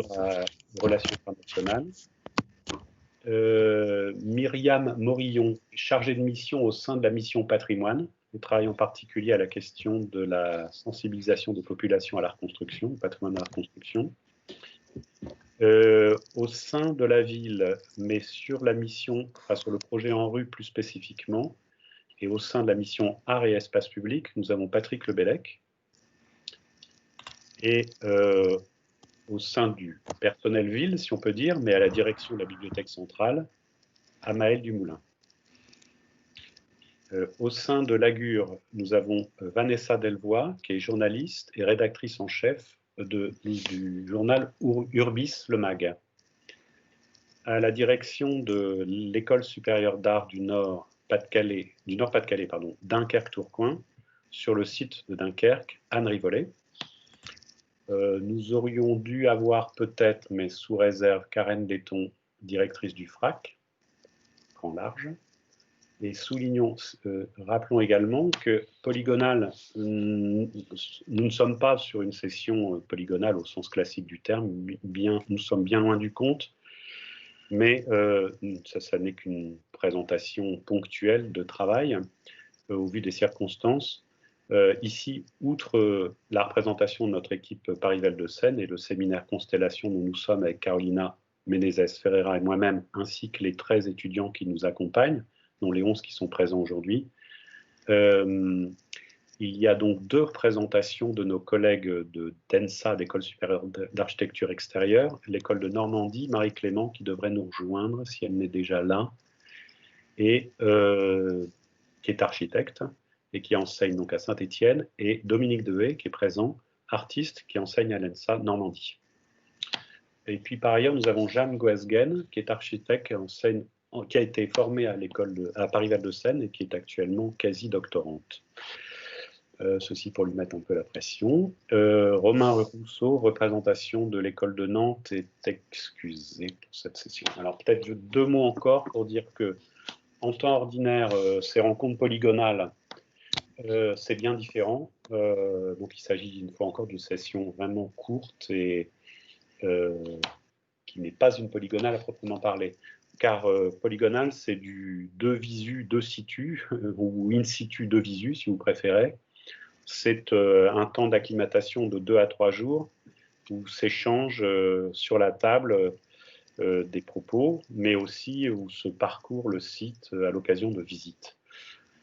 sur la relation internationale. Myriam Morillon, chargée de mission au sein de la mission patrimoine, et travaille en particulier à la question de la sensibilisation des populations à la reconstruction, au patrimoine de la reconstruction. Au sein de la ville, mais sur la mission, enfin sur le projet en rue plus spécifiquement, et au sein de la mission Art et Espace Public, nous avons Patrick Lebellec. Et au sein du personnel ville, si on peut dire, mais à la direction de la bibliothèque centrale, Amaël Dumoulin. Au sein de l'Agure, nous avons Vanessa Delvoye, qui est journaliste et rédactrice en chef du journal Urbis Le Mag. À la direction de l'École supérieure d'art du Nord-Pas-de-Calais, Dunkerque-Tourcoing, sur le site de Dunkerque, Anne Rivollet. Nous aurions dû avoir peut-être, mais sous réserve, Karen Letton, directrice du FRAC, grand large. Et rappelons également que polygonal, nous ne sommes pas sur une session polygonale au sens classique du terme, nous sommes bien loin du compte, mais ça n'est qu'une présentation ponctuelle de travail au vu des circonstances. Ici, outre la représentation de notre équipe Paris-Val de Seine et le séminaire Constellation dont nous sommes avec Carolina Menezes Ferreira et moi-même, ainsi que les 13 étudiants qui nous accompagnent, dont les 11 qui sont présents aujourd'hui. Il y a donc 2 représentations de nos collègues de d'ENSA, d'École supérieure d'architecture extérieure, l'école de Normandie, Marie Clément, qui devrait nous rejoindre si elle n'est déjà là, et qui est architecte et qui enseigne donc à Saint-Étienne, et Dominique Dehaye, qui est présent, artiste, qui enseigne à l'ENSA Normandie. Et puis par ailleurs, nous avons Jeanne Goesgen, qui est architecte, qui a été formée à Paris-Val de Seine et qui est actuellement quasi-doctorante. Ceci pour lui mettre un peu la pression. Romain Rousseau, représentation de l'école de Nantes, est excusé pour cette session. Alors peut-être 2 mots encore pour dire que en temps ordinaire, ces rencontres polygonales, c'est bien différent. Donc il s'agit une fois encore d'une session vraiment courte et qui n'est pas une polygonale à proprement parler. Car polygonal, c'est du 2 visu, 2 situ, ou in situ, 2 visu, si vous préférez. C'est un temps d'acclimatation de 2 à 3 jours, où s'échangent sur la table des propos, mais aussi où se parcourt le site à l'occasion de visites.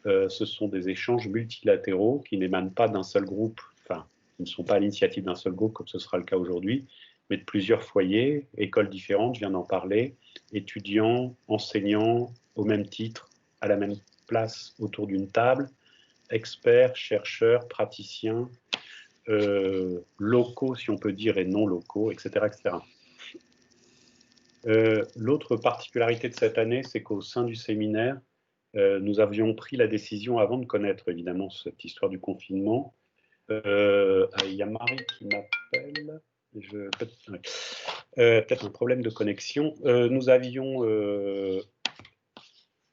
Ce sont des échanges multilatéraux qui n'émanent pas d'un seul groupe, enfin, qui ne sont pas à l'initiative d'un seul groupe, comme ce sera le cas aujourd'hui, mais de plusieurs foyers, écoles différentes, je viens d'en parler, étudiants, enseignants, au même titre, à la même place autour d'une table, experts, chercheurs, praticiens, locaux, si on peut dire, et non locaux, etc. etc. L'autre particularité de cette année, c'est qu'au sein du séminaire, nous avions pris la décision, avant de connaître évidemment cette histoire du confinement, il y a Marie qui m'appelle, peut-être un problème de connexion. Nous avions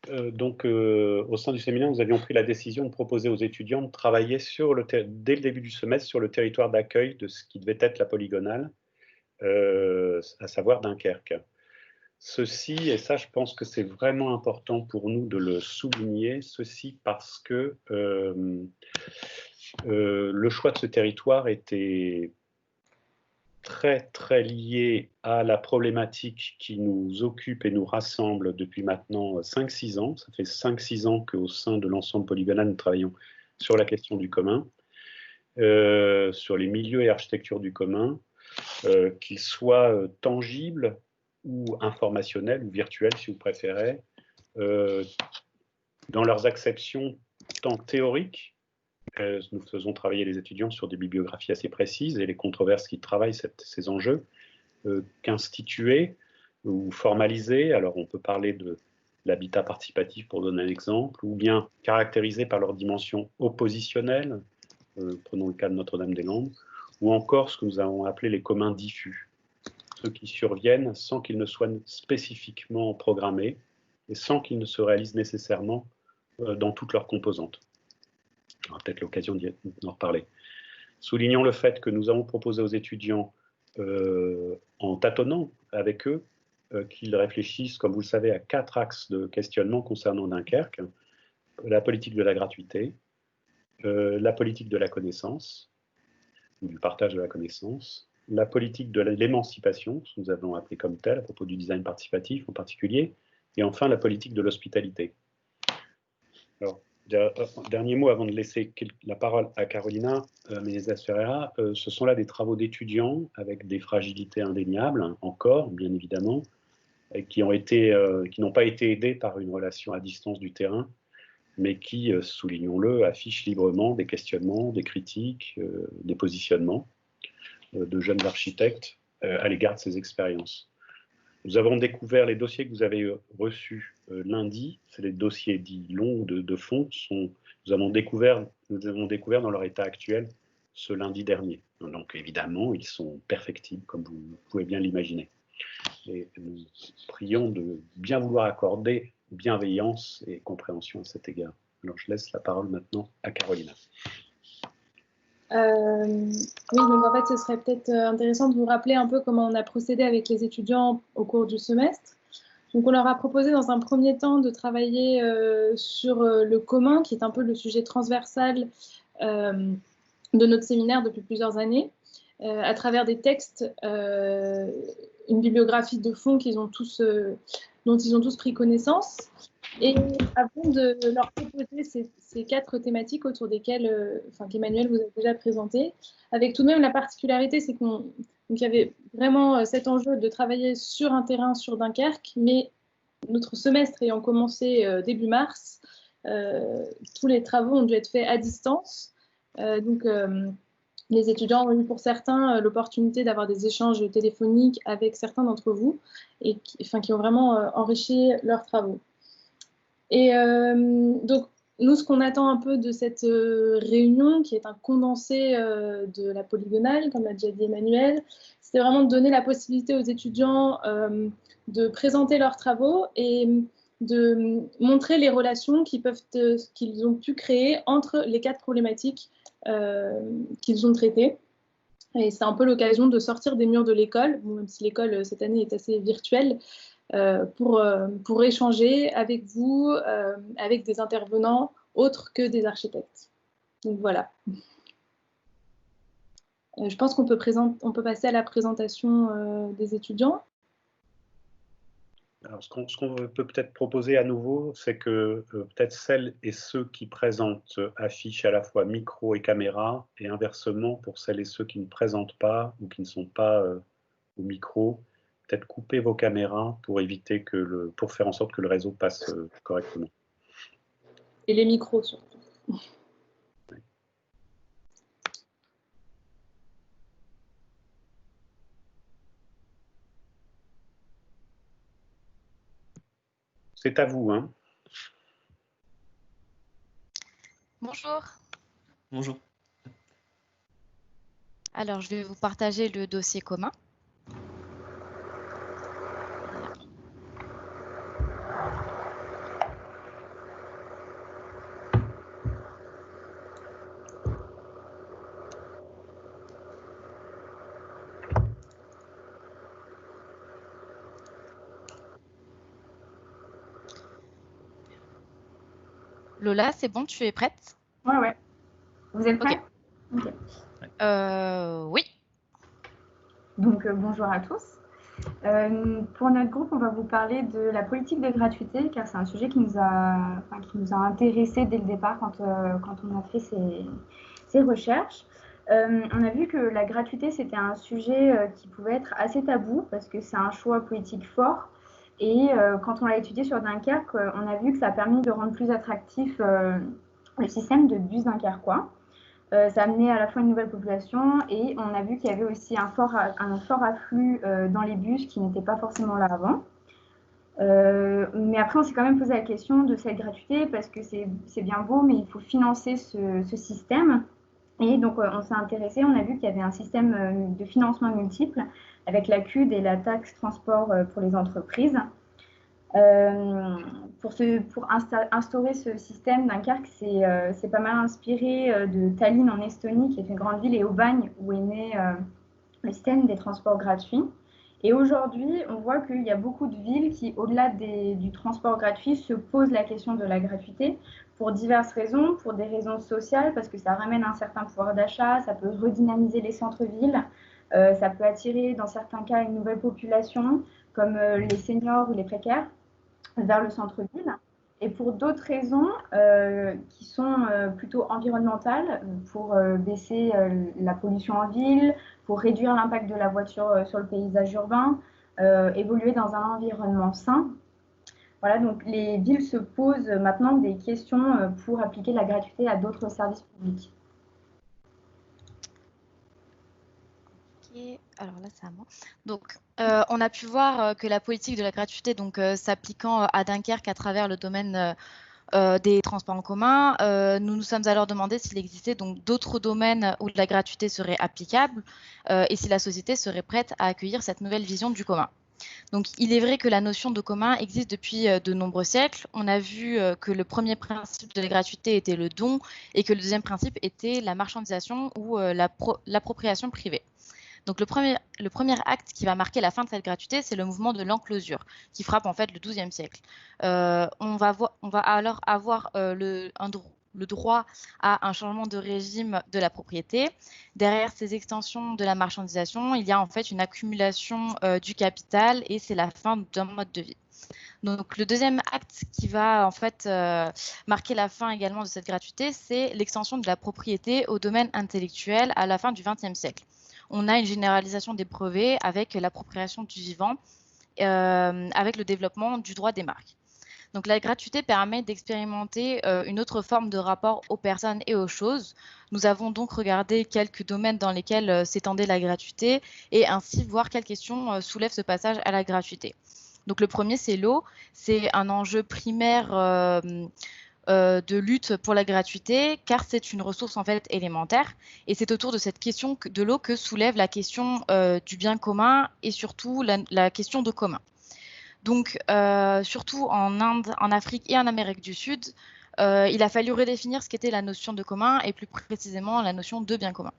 au sein du séminaire, nous avions pris la décision de proposer aux étudiants de travailler dès le début du semestre sur le territoire d'accueil de ce qui devait être la polygonale, à savoir Dunkerque. Ceci, et ça je pense que c'est vraiment important pour nous de le souligner, ceci parce que le choix de ce territoire était très très lié à la problématique qui nous occupe et nous rassemble depuis maintenant 5-6 ans. Ça fait 5-6 ans qu'au sein de l'ensemble polygonal, nous travaillons sur la question du commun, sur les milieux et architectures du commun, qu'ils soient tangibles ou informationnels ou virtuels si vous préférez, dans leurs acceptions tant théoriques. Nous faisons travailler les étudiants sur des bibliographies assez précises et les controverses qui travaillent ces enjeux, qu'institués ou formalisés. Alors on peut parler de l'habitat participatif pour donner un exemple, ou bien caractérisés par leur dimension oppositionnelle, prenons le cas de Notre-Dame-des-Landes, ou encore ce que nous avons appelé les communs diffus, ceux qui surviennent sans qu'ils ne soient spécifiquement programmés et sans qu'ils ne se réalisent nécessairement dans toutes leurs composantes. On aura peut-être l'occasion d'en reparler. Soulignons le fait que nous avons proposé aux étudiants en tâtonnant avec eux, qu'ils réfléchissent, comme vous le savez, à 4 axes de questionnement concernant Dunkerque. La politique de la gratuité, la politique de la connaissance, ou du partage de la connaissance, la politique de l'émancipation, ce que nous avons appelé comme tel, à propos du design participatif en particulier, et enfin la politique de l'hospitalité. Alors, dernier mot avant de laisser la parole à Carolina Menezes Ferreira, ce sont là des travaux d'étudiants avec des fragilités indéniables, encore, bien évidemment, et qui n'ont pas été aidés par une relation à distance du terrain, mais qui, soulignons-le, affichent librement des questionnements, des critiques, des positionnements de jeunes architectes à l'égard de ces expériences. Nous avons découvert les dossiers que vous avez reçus lundi, c'est les dossiers dits longs de fond, nous avons découvert dans leur état actuel ce lundi dernier. Donc évidemment, ils sont perfectibles, comme vous pouvez bien l'imaginer. Et nous prions de bien vouloir accorder bienveillance et compréhension à cet égard. Alors je laisse la parole maintenant à Carolina. Oui, donc en fait, ce serait peut-être intéressant de vous rappeler un peu comment on a procédé avec les étudiants au cours du semestre. Donc on leur a proposé dans un premier temps de travailler sur le commun, qui est un peu le sujet transversal de notre séminaire depuis plusieurs années, à travers des textes, une bibliographie de fond dont ils ont tous pris connaissance. Et avant de leur proposer ces 4 thématiques autour desquelles qu'Emmanuel vous a déjà présenté, avec tout de même la particularité, c'est qu'il y avait vraiment cet enjeu de travailler sur un terrain sur Dunkerque, mais notre semestre ayant commencé début mars, tous les travaux ont dû être faits à distance. Les étudiants ont eu pour certains l'opportunité d'avoir des échanges téléphoniques avec certains d'entre vous et qui ont vraiment enrichi leurs travaux. Et donc, nous, ce qu'on attend un peu de cette réunion, qui est un condensé de la polygonale, comme l'a déjà dit Emmanuel, c'est vraiment de donner la possibilité aux étudiants de présenter leurs travaux et de montrer les relations qu'ils ont pu créer entre les 4 problématiques qu'ils ont traitées. Et c'est un peu l'occasion de sortir des murs de l'école, même si l'école cette année est assez virtuelle, pour échanger avec vous, avec des intervenants autres que des architectes. Donc voilà. Je pense qu'on peut passer à la présentation des étudiants. Alors, ce qu'on peut peut-être proposer à nouveau, c'est que peut-être celles et ceux qui présentent affichent à la fois micro et caméra, et inversement, pour celles et ceux qui ne présentent pas ou qui ne sont pas au micro, peut-être couper vos caméras pour éviter pour faire en sorte que le réseau passe correctement. Et les micros surtout. Oui. C'est à vous, hein. Bonjour. Bonjour. Alors, je vais vous partager le dossier commun. Lola, c'est bon, tu es prête? Ouais. Vous êtes prêts? Ok. Oui. Donc, bonjour à tous. Pour notre groupe, on va vous parler de la politique de gratuité, car c'est un sujet qui nous a intéressés dès le départ quand on a fait ces recherches. On a vu que la gratuité, c'était un sujet qui pouvait être assez tabou, parce que c'est un choix politique fort. Et quand on l'a étudié sur Dunkerque, on a vu que ça a permis de rendre plus attractif le système de bus dunkerquois. Ça a amené à la fois une nouvelle population et on a vu qu'il y avait aussi un fort afflux dans les bus qui n'était pas forcément là avant. Mais après, on s'est quand même posé la question de cette gratuité parce que c'est bien beau, mais il faut financer ce système. Et donc, on s'est intéressé, on a vu qu'il y avait un système de financement multiple avec la CUD et la taxe transport pour les entreprises. Pour instaurer ce système, Dunkerque, c'est pas mal inspiré de Tallinn en Estonie, qui est une grande ville, et Aubagne, où est né le système des transports gratuits. Et aujourd'hui, on voit qu'il y a beaucoup de villes qui, au-delà du transport gratuit, se posent la question de la gratuité pour diverses raisons, pour des raisons sociales, parce que ça ramène un certain pouvoir d'achat, ça peut redynamiser les centres-villes, ça peut attirer dans certains cas une nouvelle population, comme les seniors ou les précaires, vers le centre-ville. Et pour d'autres raisons qui sont plutôt environnementales, pour baisser la pollution en ville, pour réduire l'impact de la voiture sur le paysage urbain, évoluer dans un environnement sain. Voilà, donc les villes se posent maintenant des questions pour appliquer la gratuité à d'autres services publics. Alors là, c'est à moi. Donc, on a pu voir que la politique de la gratuité, donc s'appliquant à Dunkerque à travers le domaine des transports en commun, nous nous sommes alors demandé s'il existait donc d'autres domaines où la gratuité serait applicable et si la société serait prête à accueillir cette nouvelle vision du commun. Donc, il est vrai que la notion de commun existe depuis de nombreux siècles. On a vu que le premier principe de la gratuité était le don et que le deuxième principe était la marchandisation ou l'appropriation privée. Donc, le premier acte qui va marquer la fin de cette gratuité, c'est le mouvement de l'enclosure, qui frappe en fait le XIIe siècle. On va alors avoir le droit à un changement de régime de la propriété. Derrière ces extensions de la marchandisation, il y a en fait une accumulation du capital et c'est la fin d'un mode de vie. Donc, le deuxième acte qui va en fait marquer la fin également de cette gratuité, c'est l'extension de la propriété au domaine intellectuel à la fin du XXe siècle. On a une généralisation des brevets avec l'appropriation du vivant, avec le développement du droit des marques. Donc, la gratuité permet d'expérimenter une autre forme de rapport aux personnes et aux choses. Nous avons donc regardé quelques domaines dans lesquels s'étendait la gratuité et ainsi voir quelles questions soulève ce passage à la gratuité. Donc, le premier, c'est l'eau. C'est un enjeu primaire de lutte pour la gratuité, car c'est une ressource en fait élémentaire. Et c'est autour de cette question de l'eau que soulève la question du bien commun et surtout la question de commun. Donc, surtout en Inde, en Afrique et en Amérique du Sud, il a fallu redéfinir ce qu'était la notion de commun et plus précisément la notion de bien commun.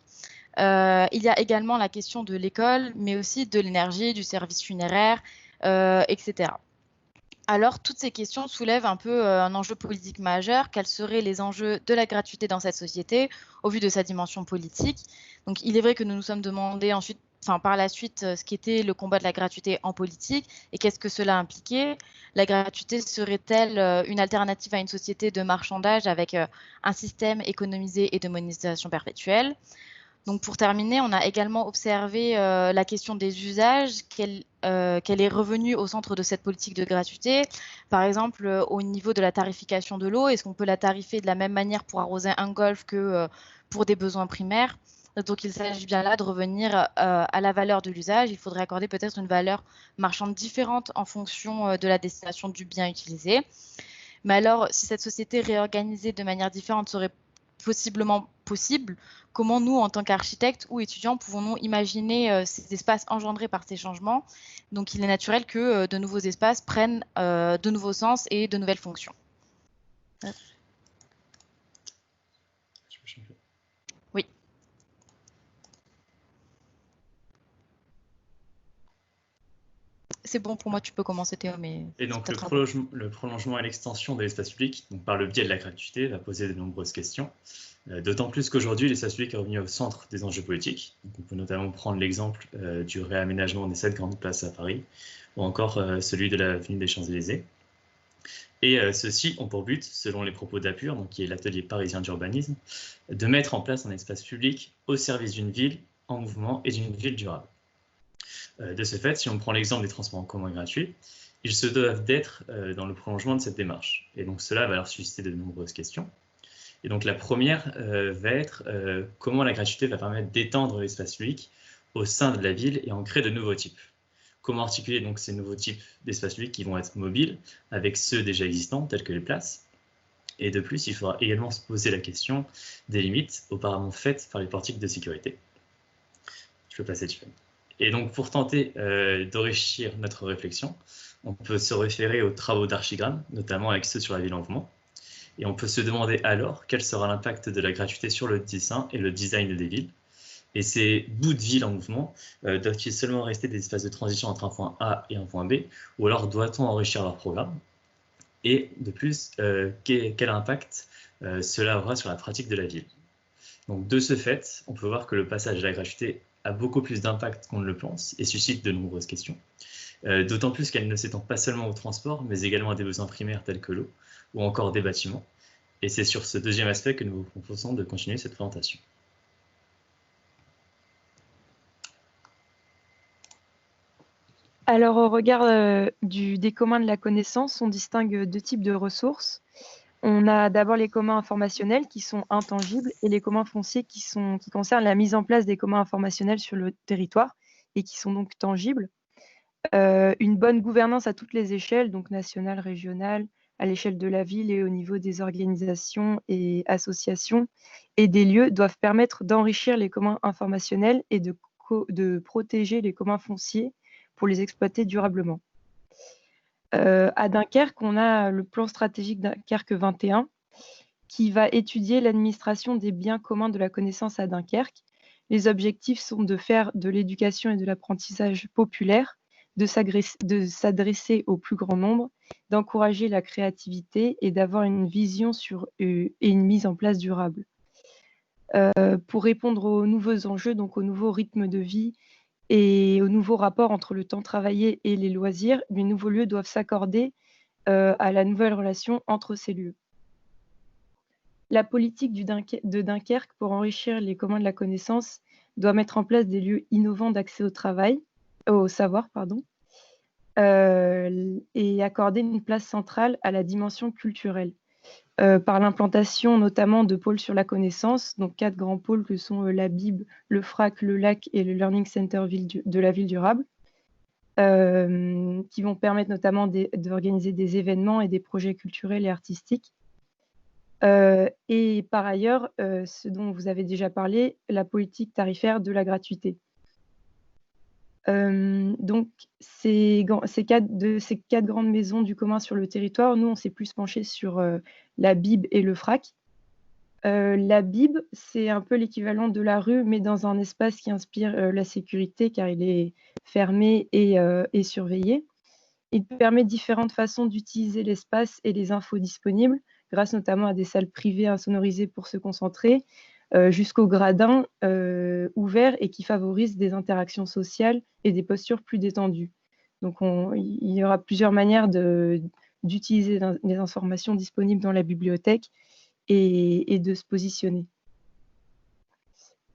Il y a également la question de l'école, mais aussi de l'énergie, du service funéraire, etc. Alors, toutes ces questions soulèvent un peu un enjeu politique majeur. Quels seraient les enjeux de la gratuité dans cette société au vu de sa dimension politique? Donc, il est vrai que nous nous sommes demandé ensuite, par la suite, ce qu'était le combat de la gratuité en politique et qu'est-ce que cela impliquait. La gratuité serait-elle une alternative à une société de marchandage avec un système économisé et de monétisation perpétuelle? Donc, pour terminer, on a également observé la question des usages, qu'elle est revenue au centre de cette politique de gratuité. Par exemple, au niveau de la tarification de l'eau, est-ce qu'on peut la tarifer de la même manière pour arroser un golf que pour des besoins primaires? Donc, il s'agit bien là de revenir à la valeur de l'usage. Il faudrait accorder peut-être une valeur marchande différente en fonction de la destination du bien utilisé. Mais alors, si cette société réorganisée de manière différente serait possiblement possible, comment nous, en tant qu'architectes ou étudiants, pouvons-nous imaginer ces espaces engendrés par ces changements? Donc, il est naturel que de nouveaux espaces prennent de nouveaux sens et de nouvelles fonctions. Oui. C'est bon pour moi, tu peux commencer Théo. Mais et donc le prolongement et l'extension de l'espace public, donc par le biais de la gratuité, va poser de nombreuses questions. D'autant plus qu'aujourd'hui, l'espace public est revenu au centre des enjeux politiques. Donc, on peut notamment prendre l'exemple du réaménagement des 7 grandes places à Paris, ou encore celui de l'avenue des Champs-Élysées. Et ceux-ci ont pour but, selon les propos d'Apur, qui est l'atelier parisien d'urbanisme, de mettre en place un espace public au service d'une ville en mouvement et d'une ville durable. De ce fait, si on prend l'exemple des transports en commun gratuits, ils se doivent d'être dans le prolongement de cette démarche. Et donc cela va leur susciter de nombreuses questions. Et donc la première va être comment la gratuité va permettre d'étendre l'espace public au sein de la ville et en créer de nouveaux types. Comment articuler donc ces nouveaux types d'espaces publics qui vont être mobiles avec ceux déjà existants, tels que les places. Et de plus, il faudra également se poser la question des limites auparavant faites par les portiques de sécurité. Je peux passer dessus. Et donc pour tenter d'enrichir notre réflexion, on peut se référer aux travaux d'Archigram, notamment avec ceux sur la ville en mouvement. Et on peut se demander alors quel sera l'impact de la gratuité sur le dessin et le design des villes. Et ces bouts de ville en mouvement doivent-ils seulement rester des espaces de transition entre un point A et un point B, ou alors doit-on enrichir leur programme? Et de plus, quel impact cela aura sur la pratique de la ville? Donc de ce fait, on peut voir que le passage à la gratuité a beaucoup plus d'impact qu'on ne le pense et suscite de nombreuses questions. D'autant plus qu'elle ne s'étend pas seulement au transport, mais également à des besoins primaires tels que l'eau ou encore des bâtiments. Et c'est sur ce deuxième aspect que nous vous proposons de continuer cette présentation. Alors, au regard des communs de la connaissance, on distingue deux types de ressources. On a d'abord les communs informationnels qui sont intangibles et les communs fonciers qui concernent la mise en place des communs informationnels sur le territoire et qui sont donc tangibles. Une bonne gouvernance à toutes les échelles, donc nationale, régionale, à l'échelle de la ville et au niveau des organisations et associations et des lieux doivent permettre d'enrichir les communs informationnels et de protéger les communs fonciers pour les exploiter durablement. À Dunkerque, on a le plan stratégique Dunkerque 21 qui va étudier l'administration des biens communs de la connaissance à Dunkerque. Les objectifs sont de faire de l'éducation et de l'apprentissage populaire, de s'adresser au plus grand nombre, d'encourager la créativité et d'avoir une vision et une mise en place durable. Pour répondre aux nouveaux enjeux, donc aux nouveaux rythmes de vie et au nouveau rapport entre le temps travaillé et les loisirs, les nouveaux lieux doivent s'accorder à la nouvelle relation entre ces lieux. La politique de Dunkerque pour enrichir les communs de la connaissance doit mettre en place des lieux innovants d'accès au savoir, et accorder une place centrale à la dimension culturelle. Par l'implantation notamment de pôles sur la connaissance, donc 4 grands pôles que sont la BIB, le FRAC, le LAC et le Learning Center de la ville durable, qui vont permettre notamment d'organiser des événements et des projets culturels et artistiques. Et par ailleurs, ce dont vous avez déjà parlé, la politique tarifaire de la gratuité. Donc, ces 4 grandes maisons du commun sur le territoire, nous, on s'est plus penché sur la BIB et le FRAC. La BIB, c'est un peu l'équivalent de la rue, mais dans un espace qui inspire la sécurité, car il est fermé et surveillé. Il permet différentes façons d'utiliser l'espace et les infos disponibles, grâce notamment à des salles privées insonorisées pour se concentrer, jusqu'aux gradins ouverts et qui favorisent des interactions sociales et des postures plus détendues. Donc il y aura plusieurs manières d'utiliser les informations disponibles dans la bibliothèque et de se positionner.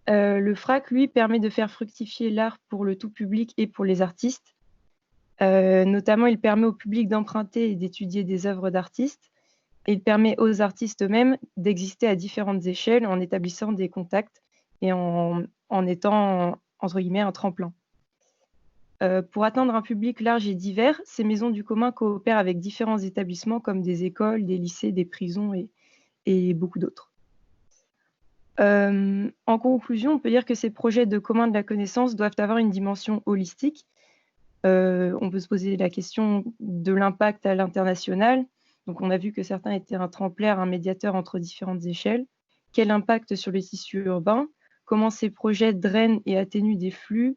Le FRAC, lui, permet de faire fructifier l'art pour le tout public et pour les artistes. Notamment, il permet au public d'emprunter et d'étudier des œuvres d'artistes. Il permet aux artistes eux-mêmes d'exister à différentes échelles en établissant des contacts et en étant, entre guillemets, un tremplin. Pour atteindre un public large et divers, ces maisons du commun coopèrent avec différents établissements comme des écoles, des lycées, des prisons et beaucoup d'autres. En conclusion, on peut dire que ces projets de commun de la connaissance doivent avoir une dimension holistique. On peut se poser la question de l'impact à l'international. Donc, on a vu que certains étaient un tremplin, un médiateur entre différentes échelles. Quel impact sur les tissus urbains? Comment ces projets drainent et atténuent des flux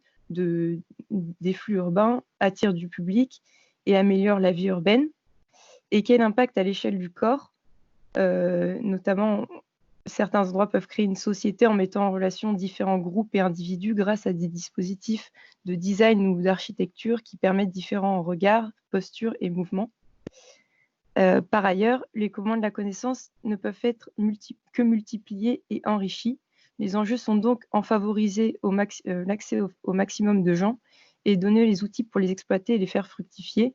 urbains, attirent du public et améliorent la vie urbaine? Et quel impact à l'échelle du corps? Notamment, certains endroits peuvent créer une société en mettant en relation différents groupes et individus grâce à des dispositifs de design ou d'architecture qui permettent différents regards, postures et mouvements. Par ailleurs, les communs de la connaissance ne peuvent être que multipliés et enrichis. Les enjeux sont donc en favoriser l'accès au maximum de gens et donner les outils pour les exploiter et les faire fructifier,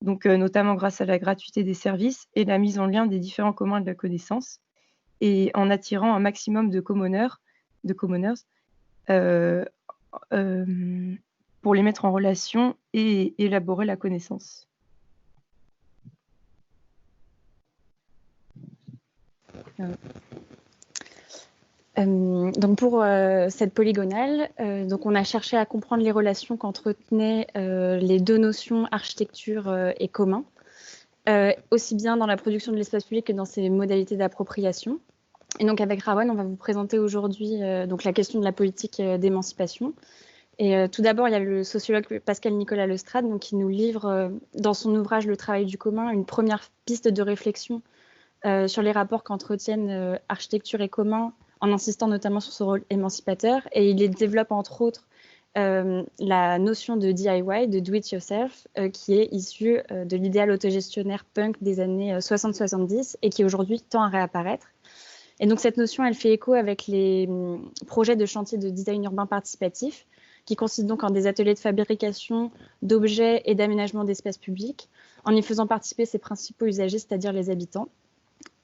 donc notamment grâce à la gratuité des services et la mise en lien des différents communs de la connaissance, et en attirant un maximum de commoners pour les mettre en relation et élaborer la connaissance. Donc pour cette polygonale, donc on a cherché à comprendre les relations qu'entretenaient les deux notions architecture et commun, aussi bien dans la production de l'espace public que dans ses modalités d'appropriation. Et donc avec Rawan, on va vous présenter aujourd'hui donc la question de la politique d'émancipation. Et tout d'abord, il y a le sociologue Pascal Nicolas Lestrade donc, qui nous livre dans son ouvrage Le travail du commun une première piste de réflexion sur les rapports qu'entretiennent architecture et commun, en insistant notamment sur son rôle émancipateur. Et il développe entre autres la notion de DIY, de do it yourself, qui est issue de l'idéal autogestionnaire punk des années 60-70 et qui aujourd'hui tend à réapparaître. Et donc cette notion, elle fait écho avec les projets de chantier de design urbain participatif, qui consistent donc en des ateliers de fabrication d'objets et d'aménagement d'espaces publics, en y faisant participer ses principaux usagers, c'est-à-dire les habitants.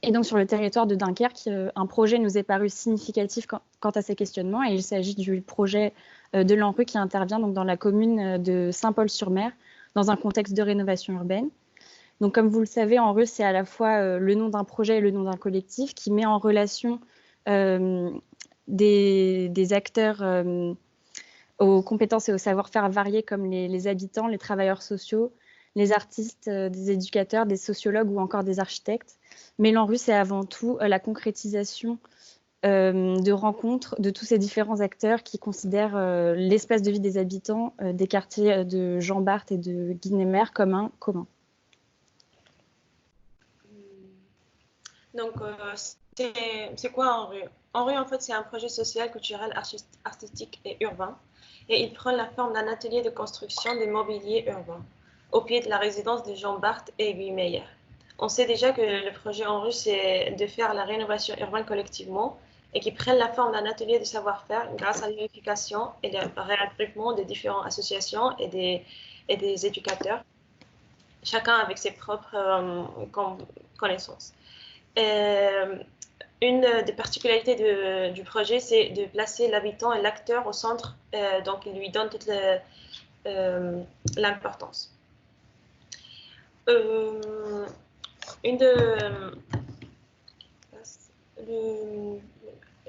Et donc sur le territoire de Dunkerque, un projet nous est paru significatif quant à ces questionnements, et il s'agit du projet de l'ANRU qui intervient donc dans la commune de Saint-Paul-sur-Mer, dans un contexte de rénovation urbaine. Donc comme vous le savez, ANRU, c'est à la fois le nom d'un projet et le nom d'un collectif qui met en relation des acteurs aux compétences et au savoir-faire variés comme les habitants, les travailleurs sociaux, les artistes, des éducateurs, des sociologues ou encore des architectes. Mais l'ANRU, c'est avant tout la concrétisation de rencontres de tous ces différents acteurs qui considèrent l'espace de vie des habitants des quartiers de Jean Bart et de Guinémer comme un commun. Donc, c'est quoi ANRU? ANRU, en fait, c'est un projet social, culturel, artistique et urbain. Et il prend la forme d'un atelier de construction de mobilier urbain au pied de la résidence de Jean Bart et Guy Meyer. On sait déjà que le projet ANRU, c'est de faire la rénovation urbaine collectivement et qui prenne la forme d'un atelier de savoir-faire grâce à l'unification et le regroupement des différentes associations et des éducateurs, chacun avec ses propres connaissances. Une des particularités du projet, c'est de placer l'habitant et l'acteur au centre, donc il lui donne toute l'importance.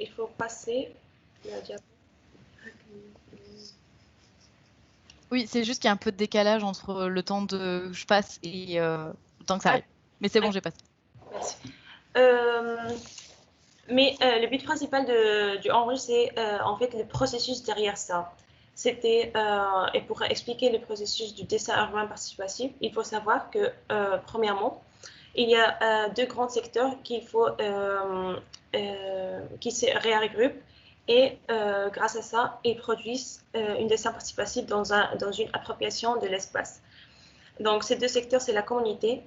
Il faut passer le diapo. Oui, c'est juste qu'il y a un peu de décalage entre le temps que je passe et le temps que ça arrive. Mais c'est bon, j'ai passé. Merci. Mais le but principal du ANRU, c'est en fait le processus derrière ça. Et pour expliquer le processus du dessin urbain participatif, il faut savoir que, premièrement, il y a deux grands secteurs qui se regroupent et grâce à ça, ils produisent un dessin participatif dans une appropriation de l'espace. Donc, ces deux secteurs, c'est la communauté.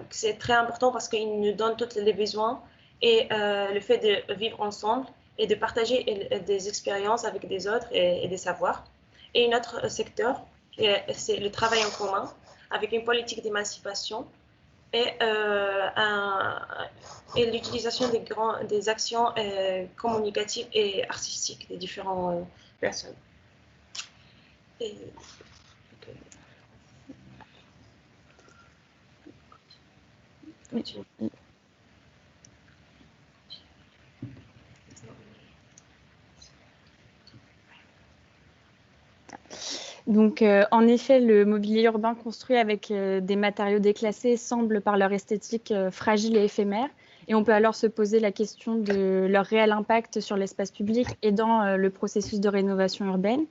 C'est très important parce qu'il nous donne tous les besoins et le fait de vivre ensemble et de partager des expériences avec des autres et des savoirs. Et un autre secteur, c'est le travail en commun avec une politique d'émancipation et l'utilisation des actions communicatives et artistiques des différentes personnes. Donc, en effet, le mobilier urbain construit avec des matériaux déclassés semble par leur esthétique fragile et éphémère. Et on peut alors se poser la question de leur réel impact sur l'espace public et dans le processus de rénovation urbaine.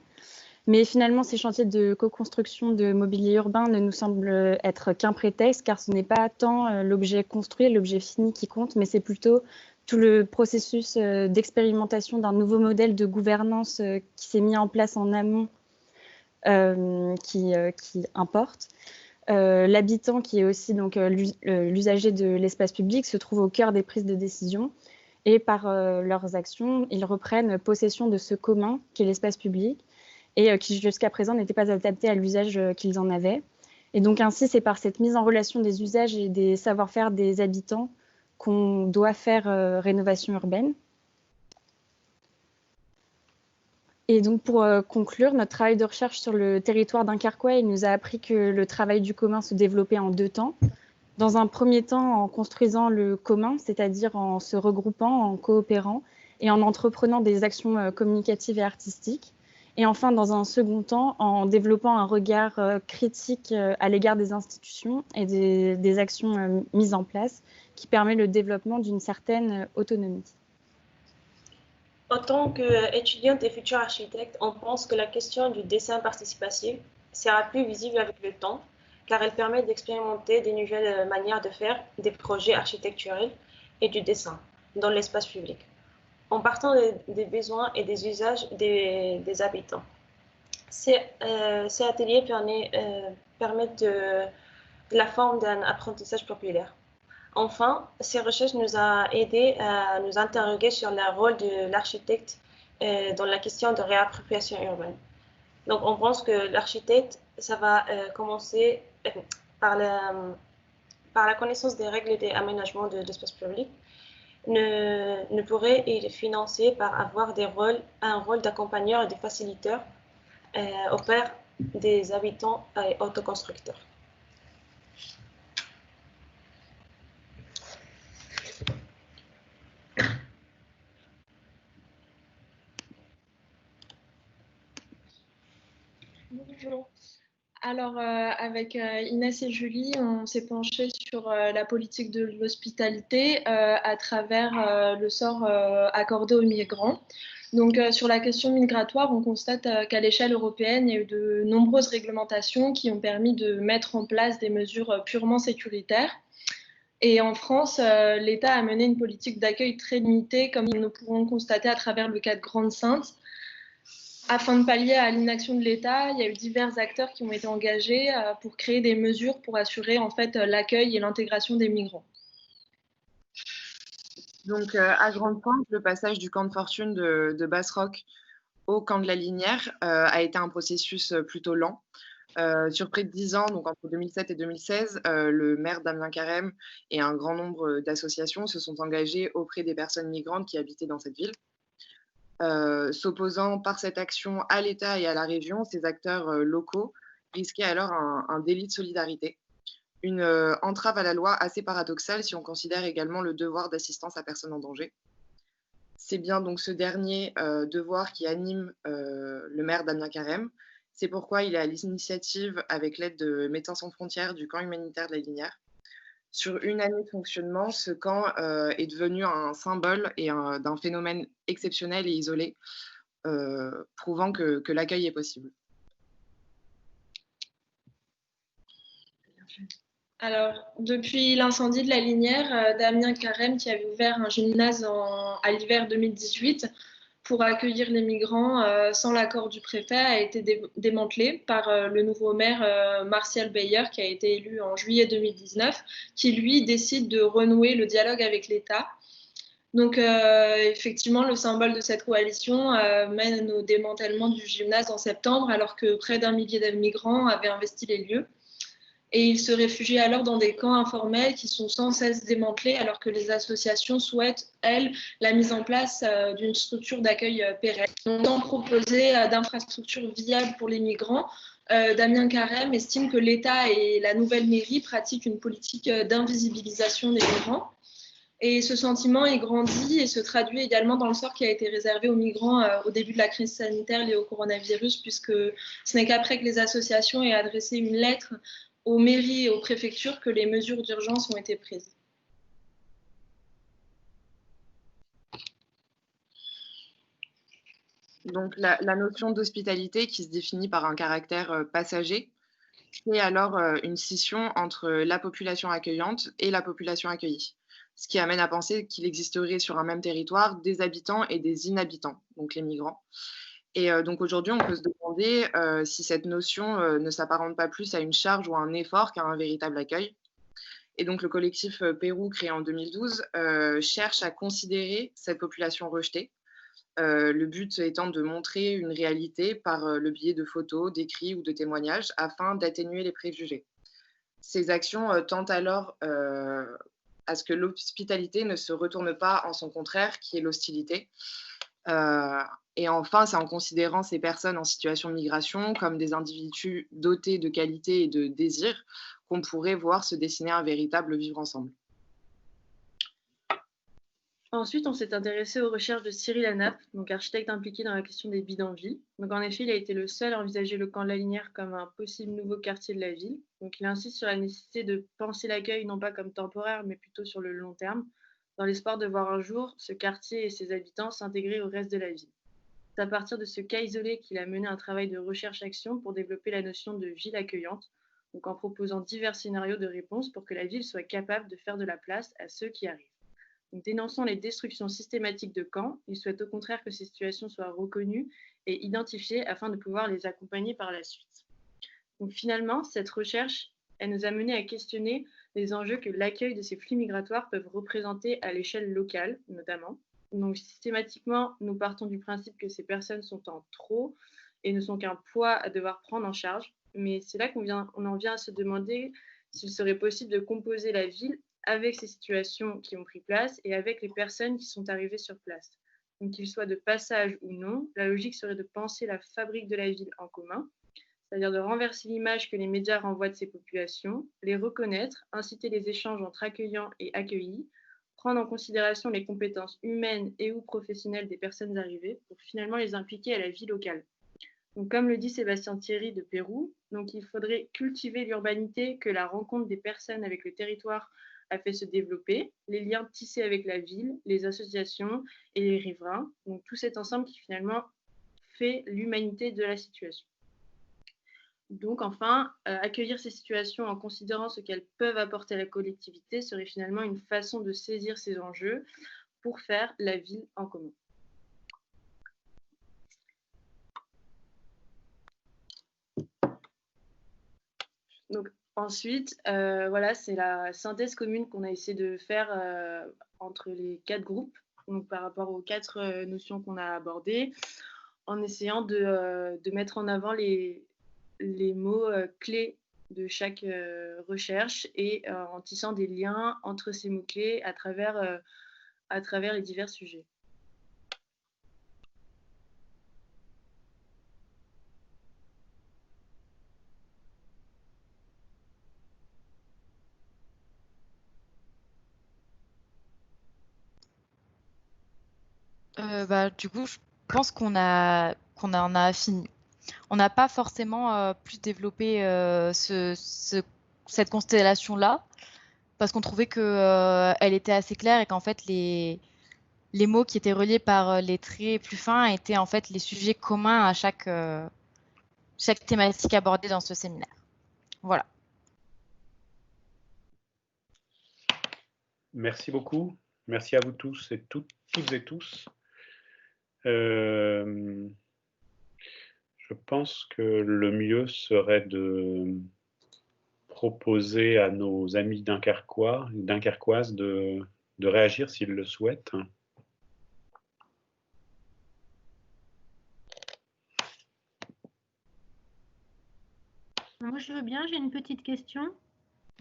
Mais finalement, ces chantiers de co-construction de mobilier urbain ne nous semblent être qu'un prétexte, car ce n'est pas tant l'objet construit, l'objet fini qui compte, mais c'est plutôt tout le processus d'expérimentation d'un nouveau modèle de gouvernance qui s'est mis en place en amont qui importe. L'habitant, qui est aussi donc l'usager de l'espace public, se trouve au cœur des prises de décision et par leurs actions, ils reprennent possession de ce commun qui est l'espace public et qui jusqu'à présent n'était pas adapté à l'usage qu'ils en avaient. Et donc ainsi, c'est par cette mise en relation des usages et des savoir-faire des habitants qu'on doit faire rénovation urbaine. Et donc pour conclure, notre travail de recherche sur le territoire dunkerquois, il nous a appris que le travail du commun se développait en deux temps. Dans un premier temps, en construisant le commun, c'est-à-dire en se regroupant, en coopérant et en entreprenant des actions communicatives et artistiques. Et enfin, dans un second temps, en développant un regard critique à l'égard des institutions et des actions mises en place qui permet le développement d'une certaine autonomie. En tant qu'étudiante et future architecte, on pense que la question du dessin participatif sera plus visible avec le temps, car elle permet d'expérimenter des nouvelles manières de faire des projets architecturaux et du dessin dans l'espace public, en partant des besoins et des usages des habitants. Ces ateliers permettent la forme d'un apprentissage populaire. Enfin, ces recherches nous ont aidés à nous interroger sur le rôle de l'architecte dans la question de réappropriation urbaine. Donc, on pense que l'architecte, ça va commencer par la connaissance des règles d'aménagement de l'espace public, ne pourrait être financé par avoir un rôle d'accompagneur et de facilitateur auprès des habitants et autoconstructeurs. Bonjour. Alors, avec Inès et Julie, on s'est penché sur la politique de l'hospitalité à travers le sort accordé aux migrants. Donc, sur la question migratoire, on constate qu'à l'échelle européenne, il y a eu de nombreuses réglementations qui ont permis de mettre en place des mesures purement sécuritaires. Et en France, l'État a mené une politique d'accueil très limitée, comme nous pourrons le constater à travers le cas de Grande-Synthe. Afin de pallier à l'inaction de l'État, il y a eu divers acteurs qui ont été engagés pour créer des mesures pour assurer en fait l'accueil et l'intégration des migrants. Donc, à Grande-Synthe, le passage du camp de fortune de Basse-Roque au camp de la Linière a été un processus plutôt lent. Sur près de 10 ans, donc entre 2007 et 2016, le maire Damien Carême et un grand nombre d'associations se sont engagés auprès des personnes migrantes qui habitaient dans cette ville. S'opposant par cette action à l'État et à la région, ces acteurs locaux risquaient alors un délit de solidarité. Une entrave à la loi assez paradoxale si on considère également le devoir d'assistance à personne en danger. C'est bien donc ce dernier devoir qui anime le maire Damien Carême. C'est pourquoi il est à l'initiative, avec l'aide de Médecins sans frontières, du camp humanitaire de la Linière. Sur une année de fonctionnement, ce camp est devenu un symbole d'un phénomène exceptionnel et isolé, prouvant que l'accueil est possible. Alors, depuis l'incendie de la Linière, Damien Carême, qui avait ouvert un gymnase à l'hiver 2018 pour accueillir les migrants sans l'accord du préfet, a été démantelé par le nouveau maire Martial Beyer, qui a été élu en juillet 2019, qui lui décide de renouer le dialogue avec l'État. Donc, effectivement, le symbole de cette coalition mène au démantèlement du gymnase en septembre, alors que près d'1 millier de migrants avaient investi les lieux. Et ils se réfugient alors dans des camps informels qui sont sans cesse démantelés, alors que les associations souhaitent, elles, la mise en place d'une structure d'accueil pérenne. Sans proposer d'infrastructures viables pour les migrants, Damien Carême estime que l'État et la nouvelle mairie pratiquent une politique d'invisibilisation des migrants. Et ce sentiment est grandi et se traduit également dans le sort qui a été réservé aux migrants au début de la crise sanitaire liée au coronavirus, puisque ce n'est qu'après que les associations aient adressé une lettre aux mairies et aux préfectures que les mesures d'urgence ont été prises. Donc la notion d'hospitalité qui se définit par un caractère passager, c'est alors une scission entre la population accueillante et la population accueillie, ce qui amène à penser qu'il existerait sur un même territoire des habitants et des inhabitants, donc les migrants. Et donc aujourd'hui, on peut se demander si cette notion ne s'apparente pas plus à une charge ou à un effort qu'à un véritable accueil. Et donc le collectif Pérou, créé en 2012, cherche à considérer cette population rejetée, le but étant de montrer une réalité par le biais de photos, d'écrits ou de témoignages afin d'atténuer les préjugés. Ces actions tentent alors à ce que l'hospitalité ne se retourne pas en son contraire, qui est l'hostilité. Et enfin, c'est en considérant ces personnes en situation de migration comme des individus dotés de qualités et de désirs qu'on pourrait voir se dessiner un véritable vivre ensemble. Ensuite, on s'est intéressé aux recherches de Cyril Hanap, donc architecte impliqué dans la question des bidonvilles. Donc en effet, il a été le seul à envisager le camp de la Linière comme un possible nouveau quartier de la ville. Donc il insiste sur la nécessité de penser l'accueil non pas comme temporaire, mais plutôt sur le long terme, dans l'espoir de voir un jour ce quartier et ses habitants s'intégrer au reste de la ville. C'est à partir de ce cas isolé qu'il a mené un travail de recherche-action pour développer la notion de ville accueillante, donc en proposant divers scénarios de réponse pour que la ville soit capable de faire de la place à ceux qui arrivent. Donc, dénonçant les destructions systématiques de camps, il souhaite au contraire que ces situations soient reconnues et identifiées afin de pouvoir les accompagner par la suite. Donc, finalement, cette recherche, elle nous a mené à questionner les enjeux que l'accueil de ces flux migratoires peuvent représenter à l'échelle locale, notamment. Donc, systématiquement, nous partons du principe que ces personnes sont en trop et ne sont qu'un poids à devoir prendre en charge. Mais c'est là qu'on en vient à se demander s'il serait possible de composer la ville avec ces situations qui ont pris place et avec les personnes qui sont arrivées sur place. Donc, qu'ils soient de passage ou non, la logique serait de penser la fabrique de la ville en commun, c'est-à-dire de renverser l'image que les médias renvoient de ces populations, les reconnaître, inciter les échanges entre accueillants et accueillis, prendre en considération les compétences humaines et ou professionnelles des personnes arrivées pour finalement les impliquer à la vie locale. Donc, comme le dit Sébastien Thierry de Pérou, donc il faudrait cultiver l'urbanité que la rencontre des personnes avec le territoire a fait se développer, les liens tissés avec la ville, les associations et les riverains, donc tout cet ensemble qui finalement fait l'humanité de la situation. Donc enfin, accueillir ces situations en considérant ce qu'elles peuvent apporter à la collectivité serait finalement une façon de saisir ces enjeux pour faire la ville en commun. Donc, ensuite, voilà, c'est la synthèse commune qu'on a essayé de faire entre les 4 groupes, donc par rapport aux 4 notions qu'on a abordées, en essayant de mettre en avant les mots clés de chaque recherche et en tissant des liens entre ces mots-clés à travers les divers sujets. Du coup, je pense qu'on en a fini. On n'a pas forcément plus développé cette constellation-là, parce qu'on trouvait qu'elle était assez claire et qu'en fait, les mots qui étaient reliés par les traits plus fins étaient en fait les sujets communs à chaque thématique abordée dans ce séminaire. Voilà. Merci beaucoup. Merci à vous tous et toutes et tous. Je pense que le mieux serait de proposer à nos amis dunkerquoises de réagir s'ils le souhaitent. Moi, je veux bien, j'ai une petite question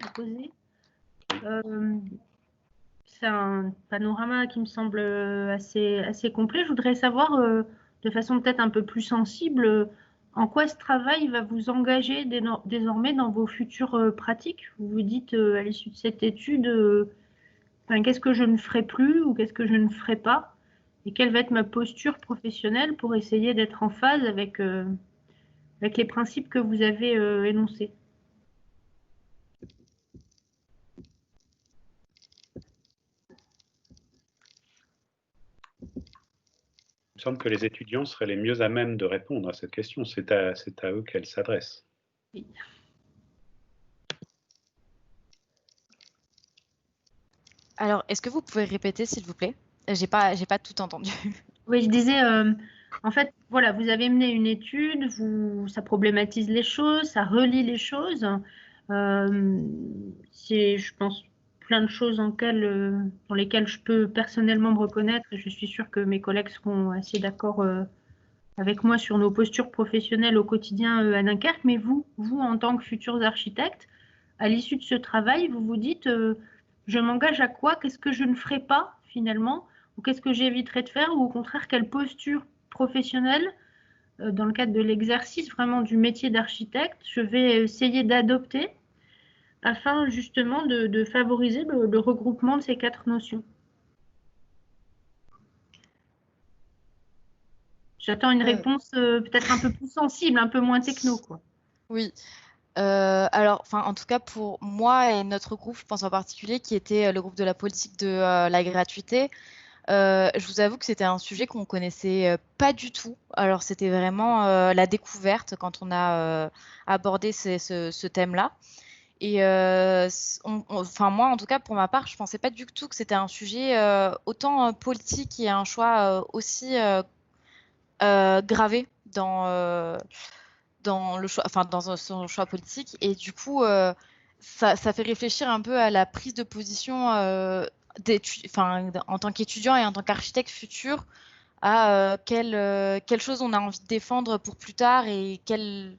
à poser. C'est un panorama qui me semble assez complet. Je voudrais savoir, de façon peut-être un peu plus sensible, en quoi ce travail va vous engager désormais dans vos futures pratiques. Vous vous dites, à l'issue de cette étude, qu'est-ce que je ne ferai plus ou qu'est-ce que je ne ferai pas, et quelle va être ma posture professionnelle pour essayer d'être en phase avec les principes que vous avez énoncés. Il me semble que les étudiants seraient les mieux à même de répondre à cette question. C'est à eux qu'elle s'adresse. Oui. Alors, est-ce que vous pouvez répéter, s'il vous plaît? J'ai pas tout entendu. Oui, je disais, en fait, voilà, vous avez mené une étude, ça problématise les choses, ça relie les choses. C'est, je pense, plein de choses dans lesquelles je peux personnellement me reconnaître. Et je suis sûre que mes collègues seront assez d'accord avec moi sur nos postures professionnelles au quotidien à Dunkerque. Mais vous, en tant que futurs architectes, à l'issue de ce travail, vous vous dites, je m'engage à quoi? Qu'est-ce que je ne ferai pas finalement? Ou qu'est-ce que j'éviterai de faire? Ou au contraire, quelle posture professionnelle, dans le cadre de l'exercice vraiment du métier d'architecte, je vais essayer d'adopter afin justement de favoriser le regroupement de ces 4 notions? J'attends une réponse peut-être un peu plus sensible, un peu moins techno, quoi. Oui. Alors, en tout cas, pour moi et notre groupe, je pense en particulier, qui était le groupe de la politique de la gratuité, je vous avoue que c'était un sujet qu'on connaissait pas du tout. Alors, c'était vraiment la découverte quand on a abordé ce thème-là. Et moi, en tout cas, pour ma part, je pensais pas du tout que c'était un sujet autant politique et un choix aussi gravé dans le choix, dans son choix politique. Et du coup, ça fait réfléchir un peu à la prise de position en tant qu'étudiant et en tant qu'architecte futur, à quelle chose on a envie de défendre pour plus tard et quelle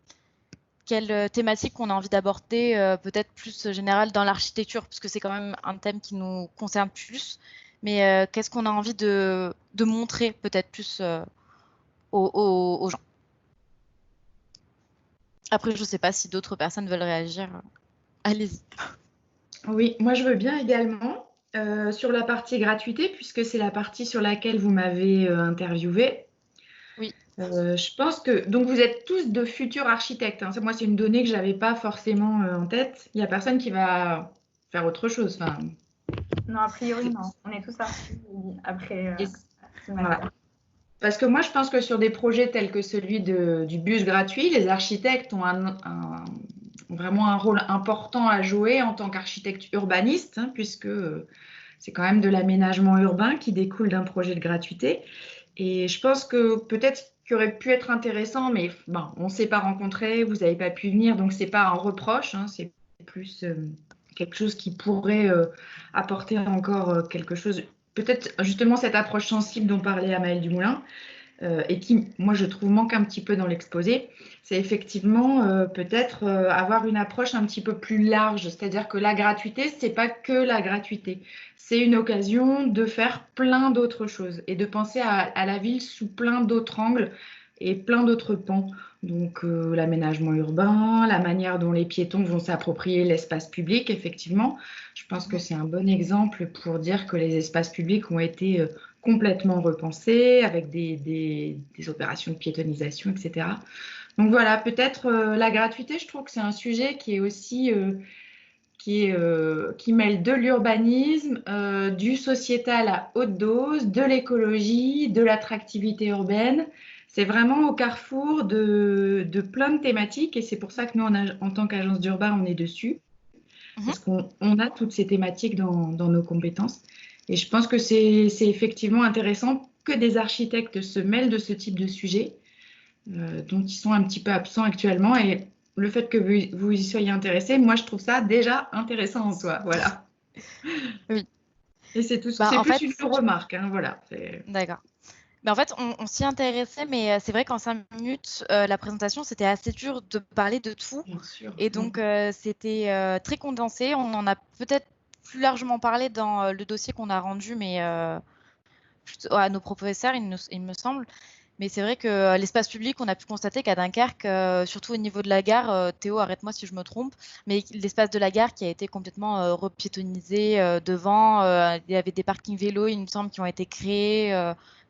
thématique on a envie d'aborder, peut-être plus générale dans l'architecture, parce que c'est quand même un thème qui nous concerne plus. Mais qu'est-ce qu'on a envie de montrer peut-être plus aux gens. Après, je ne sais pas si d'autres personnes veulent réagir. Allez-y. Oui, moi je veux bien également sur la partie gratuité, puisque c'est la partie sur laquelle vous m'avez interviewé. Oui. Je pense que donc vous êtes tous de futurs architectes. Hein. Moi, c'est une donnée que je n'avais pas forcément en tête. Il n'y a personne qui va faire autre chose. Enfin... Non, a priori, non. On est tous architectes après. Voilà. Parce que moi, je pense que sur des projets tels que celui du bus gratuit, les architectes ont vraiment un rôle important à jouer en tant qu'architecte urbaniste, hein, puisque c'est quand même de l'aménagement urbain qui découle d'un projet de gratuité. Et je pense que peut-être qu'il aurait pu être intéressant, mais bon, on ne s'est pas rencontrés, vous n'avez pas pu venir, donc ce n'est pas un reproche, hein, c'est plus quelque chose qui pourrait apporter encore quelque chose. Peut-être justement cette approche sensible dont parlait Amaëlle Dumoulin, et qui, moi, je trouve manque un petit peu dans l'exposé, c'est effectivement peut-être avoir une approche un petit peu plus large, c'est-à-dire que la gratuité, c'est pas que la gratuité, c'est une occasion de faire plein d'autres choses et de penser à la ville sous plein d'autres angles et plein d'autres pans. Donc l'aménagement urbain, la manière dont les piétons vont s'approprier l'espace public, effectivement. Je pense que c'est un bon exemple pour dire que les espaces publics ont été complètement repensés avec des opérations de piétonisation, etc. Donc voilà, peut-être la gratuité, je trouve que c'est un sujet qui est aussi qui mêle de l'urbanisme, du sociétal à haute dose, de l'écologie, de l'attractivité urbaine. C'est vraiment au carrefour de plein de thématiques et c'est pour ça que nous, en tant qu'agence d'urbain, on est dessus. Parce qu'on a toutes ces thématiques dans nos compétences. Et je pense que c'est effectivement intéressant que des architectes se mêlent de ce type de sujet dont ils sont un petit peu absents actuellement. Et le fait que vous y soyez intéressés, moi, je trouve ça déjà intéressant en soi. Voilà. Oui. Et c'est tout. C'est plus une remarque. Hein, voilà. D'accord. Mais en fait, on s'y intéressait, mais c'est vrai qu'en 5 minutes, la présentation, c'était assez dur de parler de tout. Bien sûr. Et donc, c'était très condensé. On en a peut-être plus largement parlé dans le dossier qu'on a rendu, mais à nos professeurs, il me semble. Mais c'est vrai que l'espace public, on a pu constater qu'à Dunkerque, surtout au niveau de la gare, Théo, arrête-moi si je me trompe, mais l'espace de la gare qui a été complètement repiétonisé devant, il y avait des parkings vélos, il me semble, qui ont été créés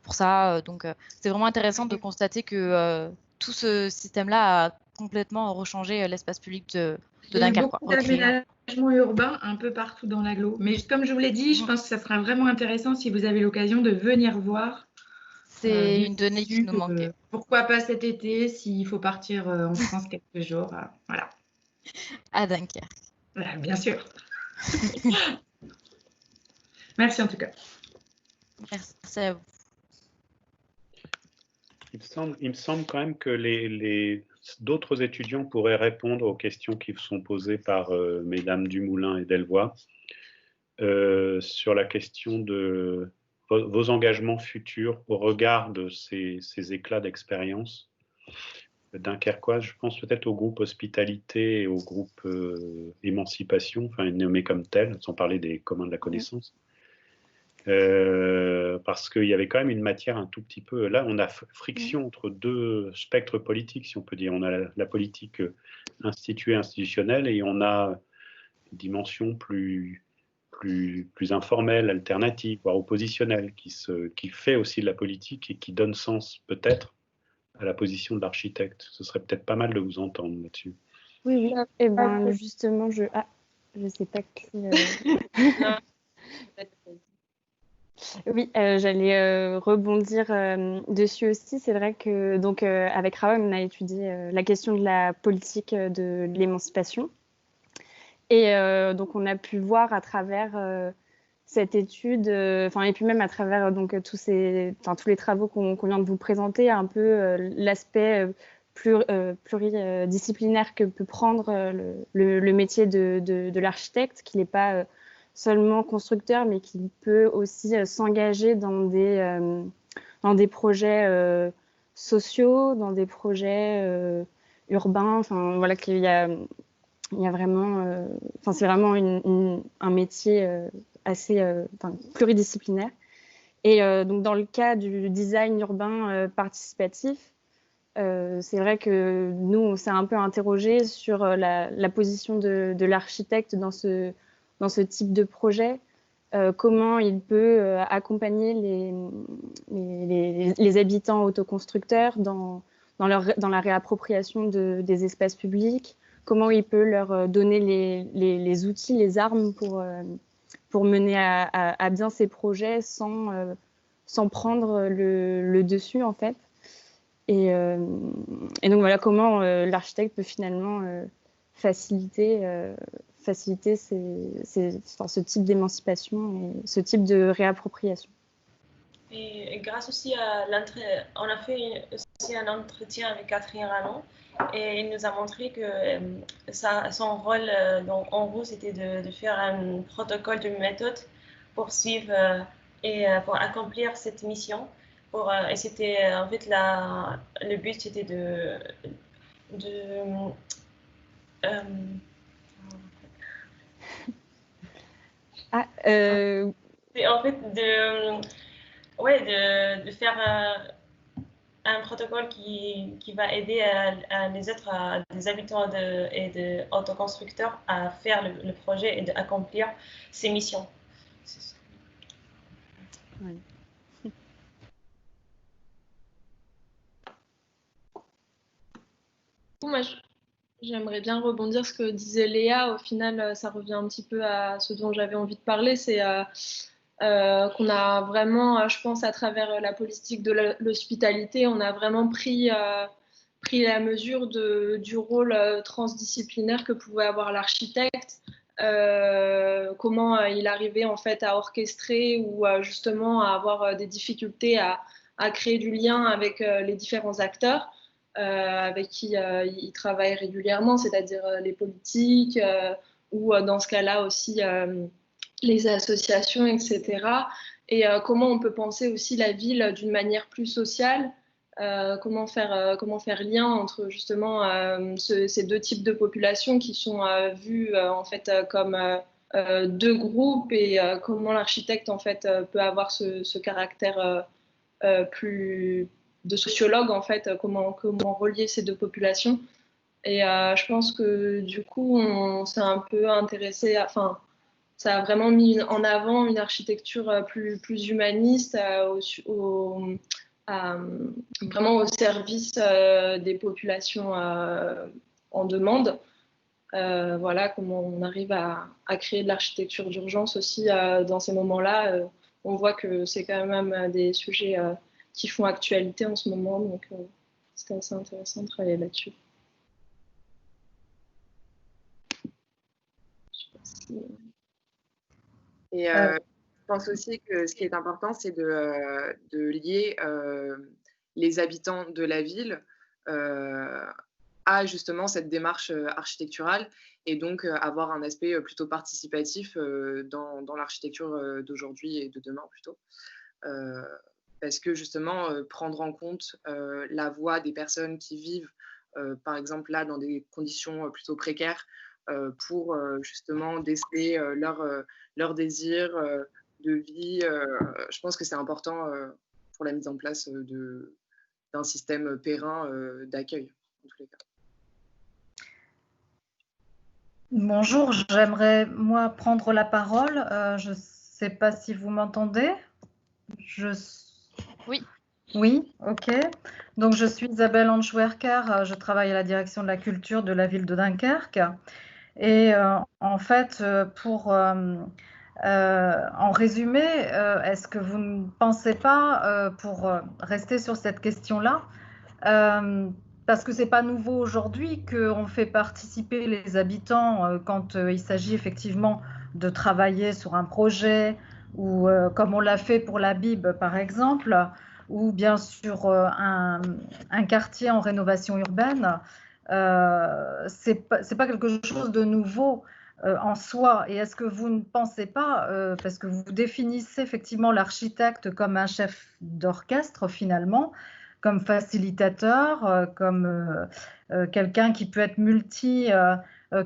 pour ça. Donc, c'est vraiment intéressant de constater que tout ce système-là a complètement rechangé l'espace public de Dunkerque. Il y a beaucoup d'aménagement urbain un peu partout dans l'agglo. Mais comme je vous l'ai dit, je pense que ça sera vraiment intéressant si vous avez l'occasion de venir voir. C'est une donnée qui nous manquait. Pourquoi pas cet été, s'il faut partir en France quelques jours. Voilà. À Dunkerque. Bien sûr. Merci en tout cas. Merci à vous. Il me semble quand même que d'autres étudiants pourraient répondre aux questions qui sont posées par mesdames Dumoulin et Delvoye sur la question de vos engagements futurs au regard de ces éclats d'expérience dunkerquoise. Je pense peut-être au groupe Hospitalité et au groupe Émancipation, enfin nommé comme tel, sans parler des communs de la connaissance. Parce qu'il y avait quand même une matière un tout petit peu... Là, on a friction entre deux spectres politiques, si on peut dire. On a la politique instituée, institutionnelle, et on a une dimension plus informelle, alternative, voire oppositionnelle, qui fait aussi de la politique et qui donne sens peut-être à la position de l'architecte. Ce serait peut-être pas mal de vous entendre là-dessus. Oui. Et ben justement, je sais pas qui. Oui, j'allais rebondir dessus aussi. C'est vrai que donc avec Raoul, on a étudié la question de la politique de l'émancipation. Et donc, on a pu voir à travers cette étude, et puis même à travers donc, tous les travaux qu'on vient de vous présenter, un peu l'aspect pluridisciplinaire que peut prendre le métier de l'architecte, qu'il n'est pas seulement constructeur, mais qu'il peut aussi s'engager dans des projets sociaux, dans des projets urbains. Enfin, voilà, qu'il y a vraiment, c'est vraiment un métier assez pluridisciplinaire. Et donc, dans le cas du design urbain participatif, c'est vrai que nous, on s'est un peu interrogé sur la position de l'architecte dans ce type de projet, comment il peut accompagner les habitants autoconstructeurs dans la réappropriation des espaces publics, comment il peut leur donner les outils, les armes pour mener à bien ces projets sans prendre le dessus, en fait. Et donc, voilà comment l'architecte peut finalement faciliter ce type d'émancipation et ce type de réappropriation. Et grâce aussi à on a fait aussi un entretien avec Catherine Rallon et il nous a montré que son rôle, en gros, c'était de faire un protocole de méthode pour suivre et pour accomplir cette mission. Et c'était en fait le but, c'était en fait de faire un protocole qui va aider des habitants et des autoconstructeurs à faire le projet et d'accomplir ces missions. Oui. Moi, j'aimerais bien rebondir sur ce que disait Léa. Au final, ça revient un petit peu à ce dont j'avais envie de parler. C'est qu'on a vraiment, je pense, à travers la politique de l'hospitalité, on a vraiment pris la mesure du rôle transdisciplinaire que pouvait avoir l'architecte, comment il arrivait en fait à orchestrer ou justement à avoir des difficultés à créer du lien avec les différents acteurs. Avec qui il travaille régulièrement, c'est-à-dire les politiques ou dans ce cas-là aussi les associations, etc. Et comment on peut penser aussi la ville d'une manière plus sociale, comment faire lien entre justement ces deux types de populations qui sont vues en fait comme deux groupes et comment l'architecte en fait peut avoir ce caractère plus de sociologue en fait, comment relier ces deux populations. Et je pense que du coup on s'est un peu intéressé, ça a vraiment mis en avant une architecture plus humaniste, vraiment au service des populations en demande. Voilà comment on arrive à créer de l'architecture d'urgence aussi dans ces moments-là. On voit que c'est quand même des sujets qui font actualité en ce moment, donc c'était assez intéressant de travailler là-dessus. Et je pense aussi que ce qui est important, c'est de lier les habitants de la ville à justement cette démarche architecturale et donc avoir un aspect plutôt participatif dans l'architecture d'aujourd'hui et de demain plutôt. Parce que justement, prendre en compte la voix des personnes qui vivent, par exemple là, dans des conditions plutôt précaires, pour justement déceler leurs désirs de vie. Je pense que c'est important pour la mise en place d'un système périn d'accueil, en tous les cas. Bonjour, j'aimerais moi prendre la parole. Je ne sais pas si vous m'entendez. Oui. Oui, ok. Donc, je suis Isabelle Anschwerker, je travaille à la direction de la culture de la ville de Dunkerque. Et en fait, en résumé, est-ce que vous ne pensez pas, pour rester sur cette question-là, parce que ce n'est pas nouveau aujourd'hui qu'on fait participer les habitants quand il s'agit effectivement de travailler sur un projet, ou comme on l'a fait pour la BIB par exemple, ou bien sur un quartier en rénovation urbaine. C'est pas quelque chose de nouveau en soi. Et est-ce que vous ne pensez pas, parce que vous définissez effectivement l'architecte comme un chef d'orchestre finalement, comme facilitateur, comme quelqu'un qui peut être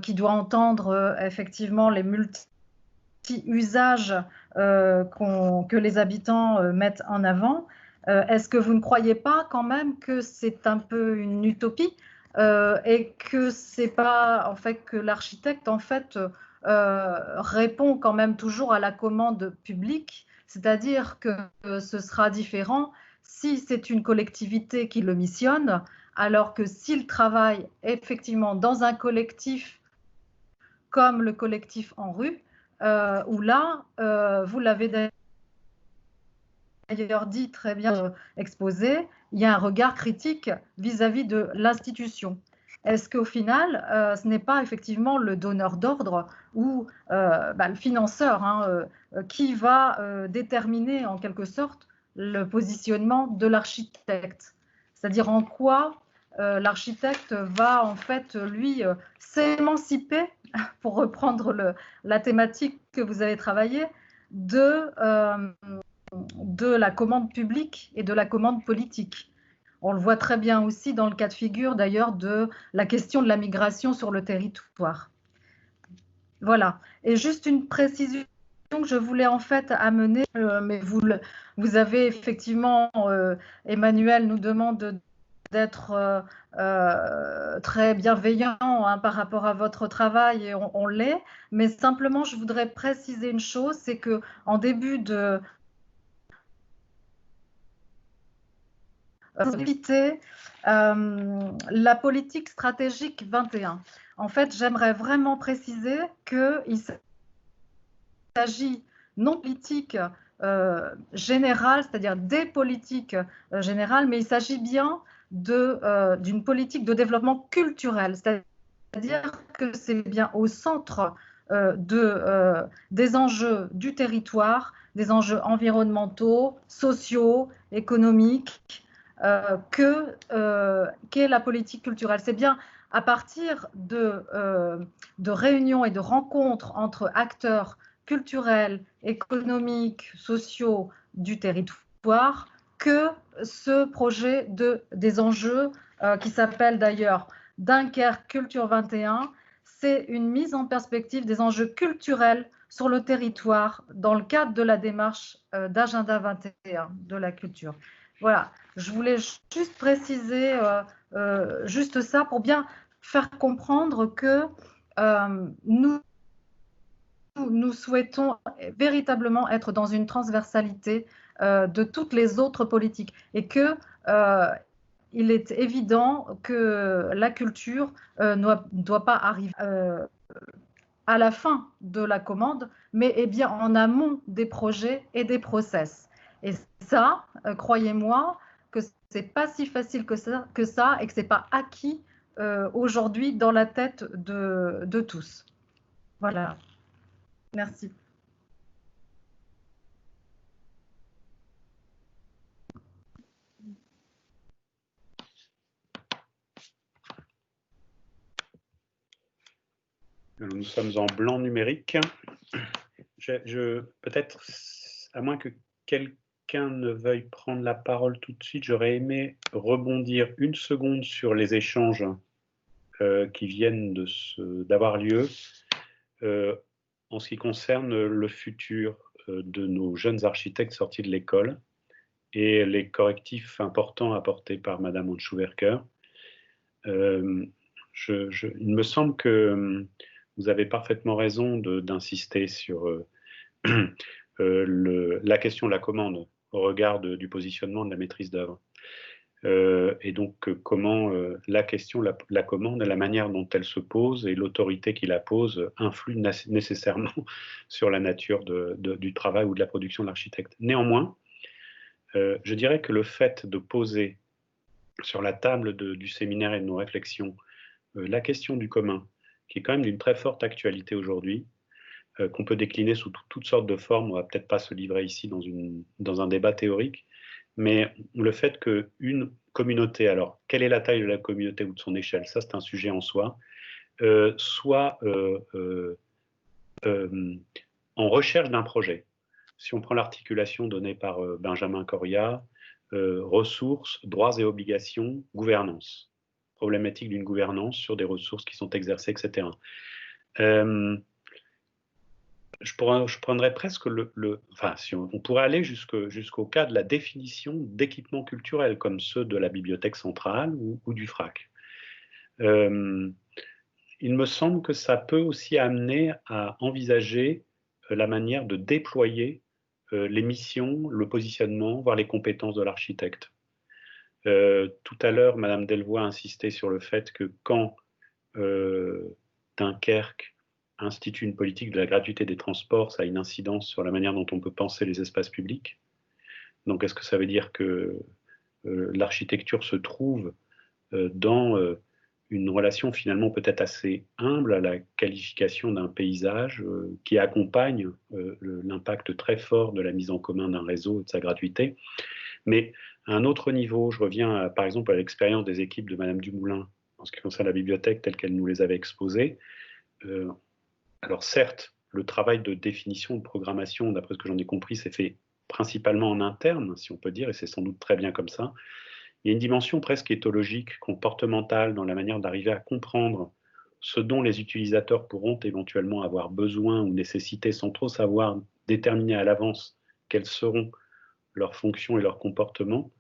qui doit entendre effectivement les multi-usages que les habitants mettent en avant. Est-ce que vous ne croyez pas quand même que c'est un peu une utopie et que c'est pas en fait que l'architecte en fait répond quand même toujours à la commande publique, c'est-à-dire que ce sera différent si c'est une collectivité qui le missionne, alors que s'il travaille effectivement dans un collectif comme le collectif En Rue, où là, vous l'avez d'ailleurs dit très bien exposé, il y a un regard critique vis-à-vis de l'institution. Est-ce qu'au final, ce n'est pas effectivement le donneur d'ordre ou le financeur qui va déterminer en quelque sorte le positionnement de l'architecte? C'est-à-dire en quoi l'architecte va en fait, lui, s'émanciper, pour reprendre la thématique que vous avez travaillée, de la commande publique et de la commande politique. On le voit très bien aussi dans le cas de figure d'ailleurs de la question de la migration sur le territoire. Voilà. Et juste une précision que je voulais en fait amener, mais vous avez effectivement, Emmanuel nous demande d'être très bienveillant par rapport à votre travail, et on l'est, mais simplement je voudrais préciser une chose, c'est qu'en début de la politique stratégique 21. En fait, j'aimerais vraiment préciser qu'il s'agit non politique générale, c'est-à-dire des politiques générales, mais il s'agit bien d'une politique de développement culturel, c'est-à-dire que c'est bien au centre des enjeux du territoire, des enjeux environnementaux, sociaux, économiques, qu'est la politique culturelle. C'est bien à partir de réunions et de rencontres entre acteurs culturels, économiques, sociaux du territoire que ce projet des enjeux qui s'appelle d'ailleurs Dunkerque Culture 21, c'est une mise en perspective des enjeux culturels sur le territoire dans le cadre de la démarche d'Agenda 21 de la culture. Voilà, je voulais juste préciser juste ça pour bien faire comprendre que nous souhaitons véritablement être dans une transversalité de toutes les autres politiques et que il est évident que la culture ne doit pas arriver à la fin de la commande, mais est bien en amont des projets et des process. Et ça, croyez-moi, que c'est pas si facile que ça et que c'est pas acquis aujourd'hui dans la tête de tous. Voilà. Merci. Nous sommes en blanc numérique. Peut-être, à moins que quelqu'un ne veuille prendre la parole tout de suite, j'aurais aimé rebondir une seconde sur les échanges qui viennent d'avoir lieu en ce qui concerne le futur de nos jeunes architectes sortis de l'école et les correctifs importants apportés par Madame Anschwerker. Il me semble que vous avez parfaitement raison d'insister sur la question de la commande au regard du positionnement de la maîtrise d'œuvre. Et donc comment la question, la commande, la manière dont elle se pose et l'autorité qui la pose influent nécessairement sur la nature du travail ou de la production de l'architecte. Néanmoins, je dirais que le fait de poser sur la table du séminaire et de nos réflexions la question du commun, qui est quand même d'une très forte actualité aujourd'hui, qu'on peut décliner sous toutes sortes de formes, on ne va peut-être pas se livrer ici dans un débat théorique, mais le fait qu'une communauté, alors quelle est la taille de la communauté ou de son échelle, ça c'est un sujet en soi, soit en recherche d'un projet. Si on prend l'articulation donnée par Benjamin Correa, ressources, droits et obligations, gouvernance, problématique d'une gouvernance sur des ressources qui sont exercées, etc. Je prendrais presque enfin, on pourrait aller jusqu'au cas de la définition d'équipements culturels, comme ceux de la Bibliothèque centrale ou du FRAC. Il me semble que ça peut aussi amener à envisager la manière de déployer les missions, le positionnement, voire les compétences de l'architecte. Tout à l'heure, Madame Delvoye a insisté sur le fait que quand Dunkerque institue une politique de la gratuité des transports, ça a une incidence sur la manière dont on peut penser les espaces publics. Donc, est-ce que ça veut dire que l'architecture se trouve dans une relation finalement peut-être assez humble à la qualification d'un paysage qui accompagne l'impact très fort de la mise en commun d'un réseau et de sa gratuité. Mais à un autre niveau, je reviens par exemple à l'expérience des équipes de Madame Dumoulin en ce qui concerne la bibliothèque telle qu'elle nous les avait exposées. Alors certes, le travail de définition, de programmation, d'après ce que j'en ai compris, s'est fait principalement en interne, si on peut dire, et c'est sans doute très bien comme ça. Il y a une dimension presque éthologique, comportementale, dans la manière d'arriver à comprendre ce dont les utilisateurs pourront éventuellement avoir besoin ou nécessité sans trop savoir déterminer à l'avance quelles seront leurs fonctions et leurs comportements,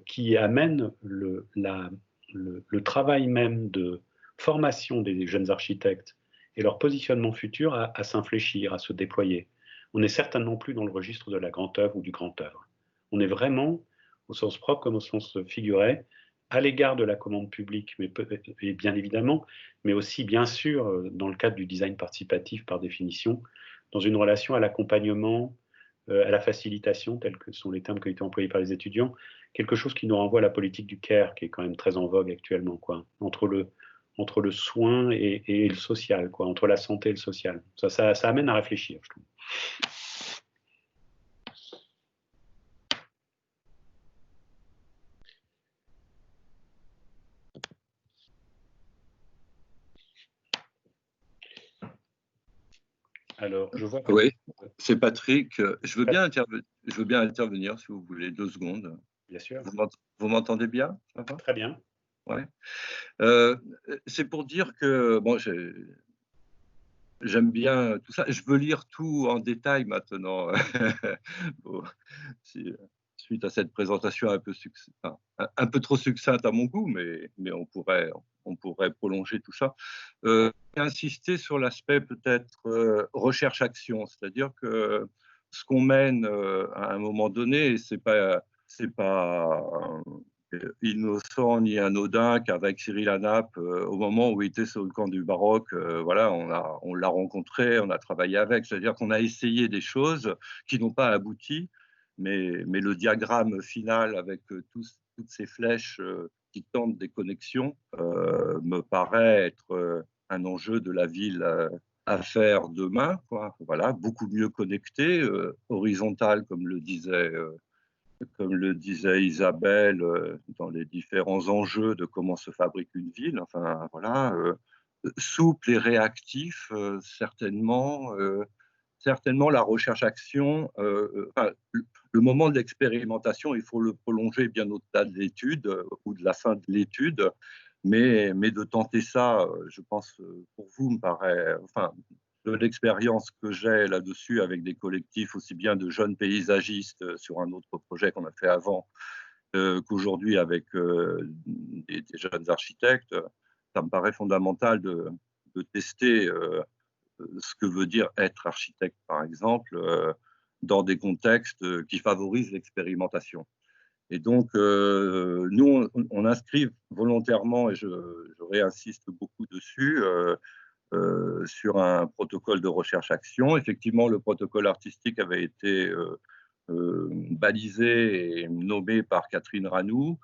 qui amène le travail même de formation des jeunes architectes et leur positionnement futur à s'infléchir, à se déployer. On n'est certainement plus dans le registre de la grande œuvre ou du grand œuvre. On est vraiment, au sens propre comme au sens figuré, à l'égard de la commande publique, et bien évidemment, mais aussi bien sûr dans le cadre du design participatif par définition, dans une relation à l'accompagnement, à la facilitation, tels que sont les termes qui ont été employés par les étudiants, quelque chose qui nous renvoie à la politique du care, qui est quand même très en vogue actuellement, quoi, entre le soin et le social, quoi, entre la santé et le social. Ça amène à réfléchir, je trouve. Alors, je vois. Oui, c'est Patrick. Je veux bien intervenir si vous voulez, 2 secondes. Bien sûr. Vous m'entendez bien? Très bien. Ouais. C'est pour dire que bon, j'aime bien tout ça. Je veux lire tout en détail maintenant. Bon, suite à cette présentation un peu trop succincte à mon goût, mais on pourrait prolonger tout ça. Insister sur l'aspect peut-être recherche-action, c'est-à-dire que ce qu'on mène à un moment donné, c'est pas innocent ni anodin qu'avec Cyril Hanap, au moment où il était sur le camp du baroque, voilà, on l'a rencontré, on a travaillé avec, c'est-à-dire qu'on a essayé des choses qui n'ont pas abouti, mais le diagramme final avec toutes ces flèches qui tentent des connexions me paraît être un enjeu de la ville à faire demain, quoi. Voilà, beaucoup mieux connecté, horizontal comme le disait Isabelle, dans les différents enjeux de comment se fabrique une ville, enfin voilà, souple et réactif, certainement la recherche-action, le moment de l'expérimentation, il faut le prolonger bien au-delà de l'étude ou de la fin de l'étude, mais de tenter ça, je pense, pour vous, me paraît, enfin, de l'expérience que j'ai là-dessus avec des collectifs aussi bien de jeunes paysagistes sur un autre projet qu'on a fait avant qu'aujourd'hui avec des jeunes architectes, ça me paraît fondamental de tester ce que veut dire être architecte, par exemple, dans des contextes qui favorisent l'expérimentation. Et donc, nous, on inscrit volontairement, et je réinsiste beaucoup dessus, sur un protocole de recherche-action. Effectivement, le protocole artistique avait été balisé et nommé par Catherine Ranoux,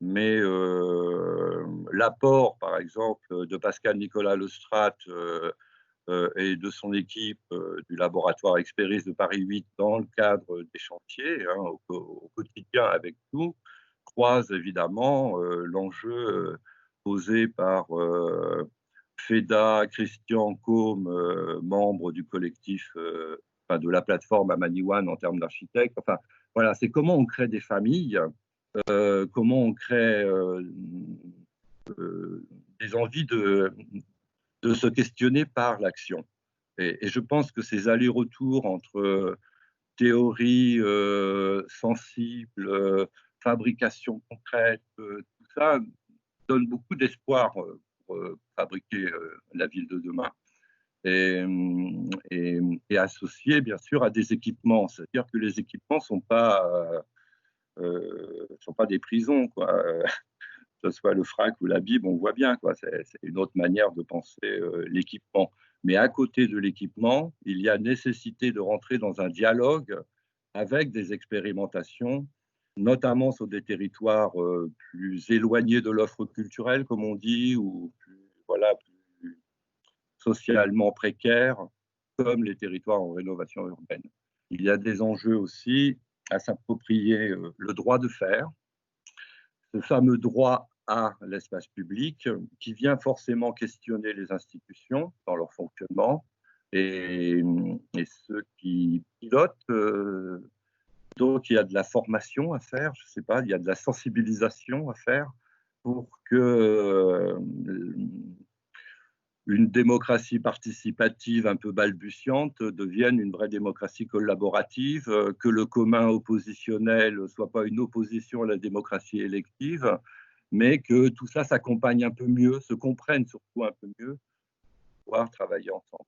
mais l'apport, par exemple, de Pascal Nicolas Lestrade et de son équipe du laboratoire Experis de Paris 8 dans le cadre des chantiers, hein, au quotidien avec nous, croise évidemment l'enjeu posé par FEDA, Christian Côme, membre du collectif, de la plateforme Amaniwan en termes d'architectes. Enfin, voilà, c'est comment on crée des familles, comment on crée des envies de se questionner par l'action. Et je pense que ces allers-retours entre théorie sensible, fabrication concrète, tout ça donne beaucoup d'espoir pour fabriquer la ville de demain. Et associé bien sûr à des équipements, c'est-à-dire que les équipements sont pas des prisons, quoi. Que ce soit le FRAC ou la BIB, on voit bien, quoi. C'est une autre manière de penser l'équipement. Mais à côté de l'équipement, il y a nécessité de rentrer dans un dialogue avec des expérimentations, notamment sur des territoires plus éloignés de l'offre culturelle, comme on dit, ou plus socialement précaires, comme les territoires en rénovation urbaine. Il y a des enjeux aussi à s'approprier le droit de faire, ce fameux droit à l'espace public qui vient forcément questionner les institutions dans leur fonctionnement et ceux qui pilotent. Donc, il y a de la formation à faire, je ne sais pas, il y a de la sensibilisation à faire pour que une démocratie participative un peu balbutiante devienne une vraie démocratie collaborative, que le commun oppositionnel ne soit pas une opposition à la démocratie élective, mais que tout ça s'accompagne un peu mieux, se comprenne surtout un peu mieux, pour pouvoir travailler ensemble.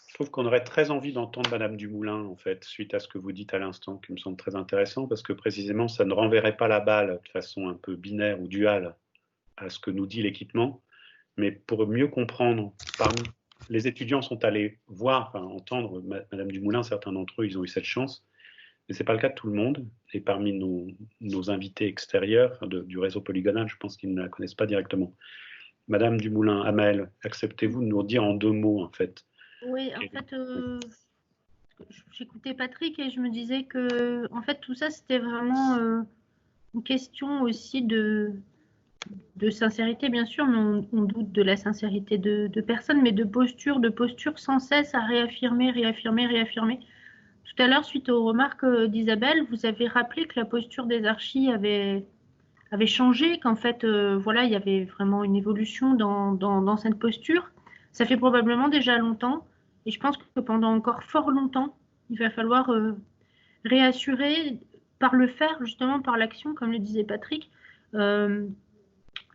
Je trouve qu'on aurait très envie d'entendre Madame Dumoulin, en fait, suite à ce que vous dites à l'instant, qui me semble très intéressant, parce que précisément, ça ne renverrait pas la balle de façon un peu binaire ou duale à ce que nous dit l'équipement, mais pour mieux comprendre, les étudiants sont allés voir, enfin, entendre Madame Dumoulin, certains d'entre eux, ils ont eu cette chance, mais ce n'est pas le cas de tout le monde, et parmi nos invités extérieurs du réseau polygonal, je pense qu'ils ne la connaissent pas directement. Madame Dumoulin, Amel, acceptez-vous de nous dire en 2 mots, en fait? Oui, en fait, j'écoutais Patrick et je me disais que, en fait, tout ça, c'était vraiment une question aussi de sincérité, bien sûr, mais on doute de la sincérité de personne, mais de posture sans cesse à réaffirmer. Tout à l'heure, suite aux remarques d'Isabelle, vous avez rappelé que la posture des archis avait changé, qu'en fait, voilà, il y avait vraiment une évolution dans cette posture. Ça fait probablement déjà longtemps, et je pense que pendant encore fort longtemps, il va falloir réassurer par le faire, justement par l'action, comme le disait Patrick,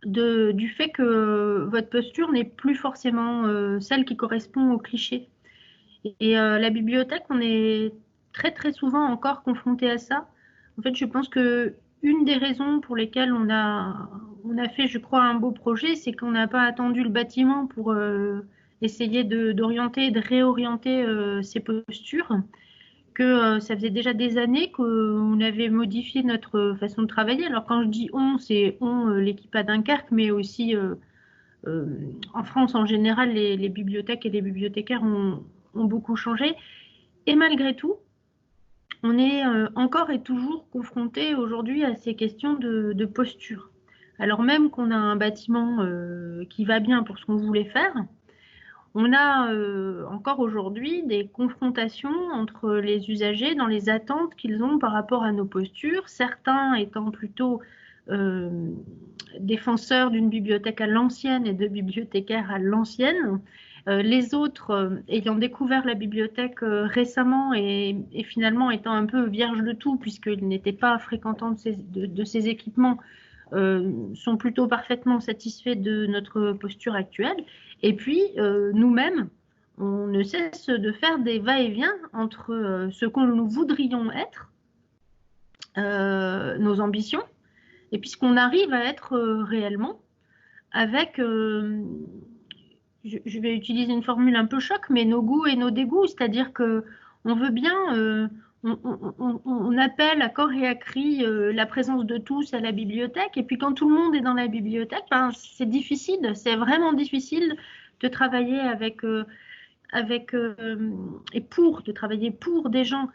du fait que votre posture n'est plus forcément celle qui correspond au cliché. Et la bibliothèque, on est très très souvent encore confronté à ça. En fait, je pense que une des raisons pour lesquelles on a fait, je crois, un beau projet, c'est qu'on n'a pas attendu le bâtiment pour essayer d'orienter, de réorienter ces postures, que ça faisait déjà des années qu'on avait modifié notre façon de travailler. Alors quand je dis on, c'est on, l'équipe à Dunkerque, mais aussi en France en général, les bibliothèques et les bibliothécaires ont beaucoup changé. Et malgré tout, on est encore et toujours confronté aujourd'hui à ces questions de posture. Alors même qu'on a un bâtiment qui va bien pour ce qu'on voulait faire, on a encore aujourd'hui des confrontations entre les usagers dans les attentes qu'ils ont par rapport à nos postures, certains étant plutôt défenseurs d'une bibliothèque à l'ancienne et de bibliothécaires à l'ancienne, les autres ayant découvert la bibliothèque récemment et finalement étant un peu vierges de tout puisqu'ils n'étaient pas fréquentants de ces équipements, sont plutôt parfaitement satisfaits de notre posture actuelle. Et puis, nous-mêmes, on ne cesse de faire des va-et-vient entre ce que nous voudrions être, nos ambitions, et puis ce qu'on arrive à être réellement, avec, je vais utiliser une formule un peu choc, mais nos goûts et nos dégoûts, c'est-à-dire qu'on veut bien, on appelle à corps et à cri la présence de tous à la bibliothèque, et puis quand tout le monde est dans la bibliothèque, ben, c'est difficile, c'est vraiment difficile de travailler de travailler pour des gens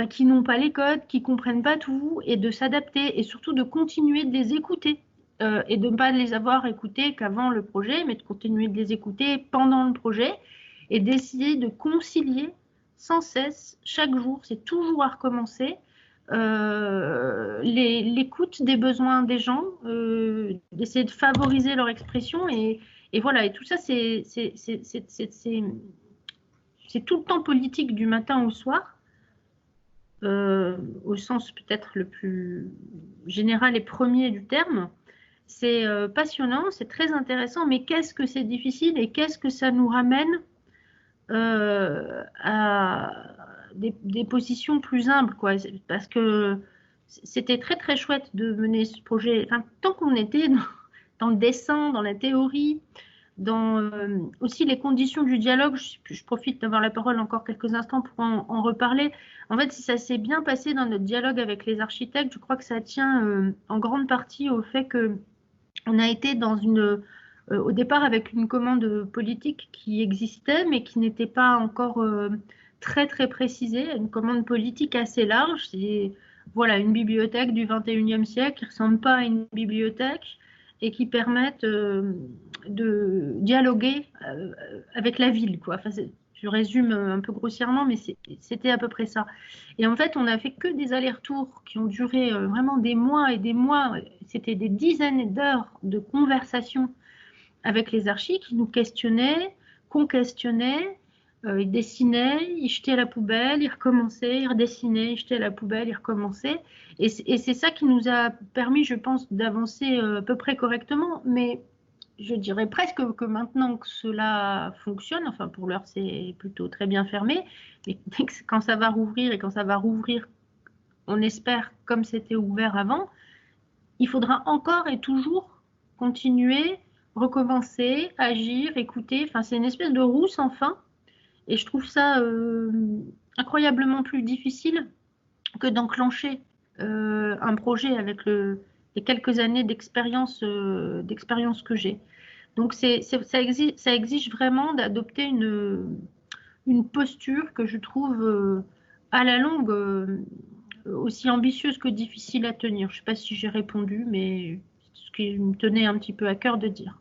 qui n'ont pas les codes, qui comprennent pas tout, et de s'adapter, et surtout de continuer de les écouter, et de ne pas les avoir écoutés qu'avant le projet, mais de continuer de les écouter pendant le projet, et d'essayer de concilier sans cesse, chaque jour, c'est toujours à recommencer, l'écoute des besoins des gens, d'essayer de favoriser leur expression, et voilà, et tout ça, c'est tout le temps politique du matin au soir, au sens peut-être le plus général et premier du terme. C'est passionnant, c'est très intéressant, mais qu'est-ce que c'est difficile et qu'est-ce que ça nous ramène à des positions plus humbles, quoi. Parce que c'était très très chouette de mener ce projet, enfin, tant qu'on était dans le dessin, dans la théorie, dans aussi les conditions du dialogue. Je profite d'avoir la parole encore quelques instants pour en reparler. En fait, si ça s'est bien passé dans notre dialogue avec les architectes, je crois que ça tient en grande partie au fait qu'on a été dans au départ avec une commande politique qui existait, mais qui n'était pas encore très très précisée, une commande politique assez large. C'est voilà, une bibliothèque du 21e siècle qui ne ressemble pas à une bibliothèque et qui permettent de dialoguer avec la ville, quoi. Enfin, je résume un peu grossièrement, mais c'était à peu près ça. Et en fait, on n'a fait que des allers-retours qui ont duré vraiment des mois et des mois. C'était des dizaines d'heures de conversation avec les archis qui nous questionnaient, qu'on questionnait. Ils dessinaient, ils jetaient à la poubelle, ils recommençaient, ils redessinaient, ils jetaient à la poubelle, ils recommençaient. Et c'est ça qui nous a permis, je pense, d'avancer à peu près correctement. Mais je dirais presque que maintenant que cela fonctionne, enfin pour l'heure c'est plutôt très bien fermé, mais quand ça va rouvrir et quand ça va rouvrir, on espère comme c'était ouvert avant, il faudra encore et toujours continuer, recommencer, agir, écouter. Enfin, c'est une espèce de roue sans fin. Et je trouve ça incroyablement plus difficile que d'enclencher un projet avec les quelques années d'expérience que j'ai. Donc ça exige vraiment d'adopter une posture que je trouve à la longue aussi ambitieuse que difficile à tenir. Je ne sais pas si j'ai répondu, mais c'est ce qui me tenait un petit peu à cœur de dire.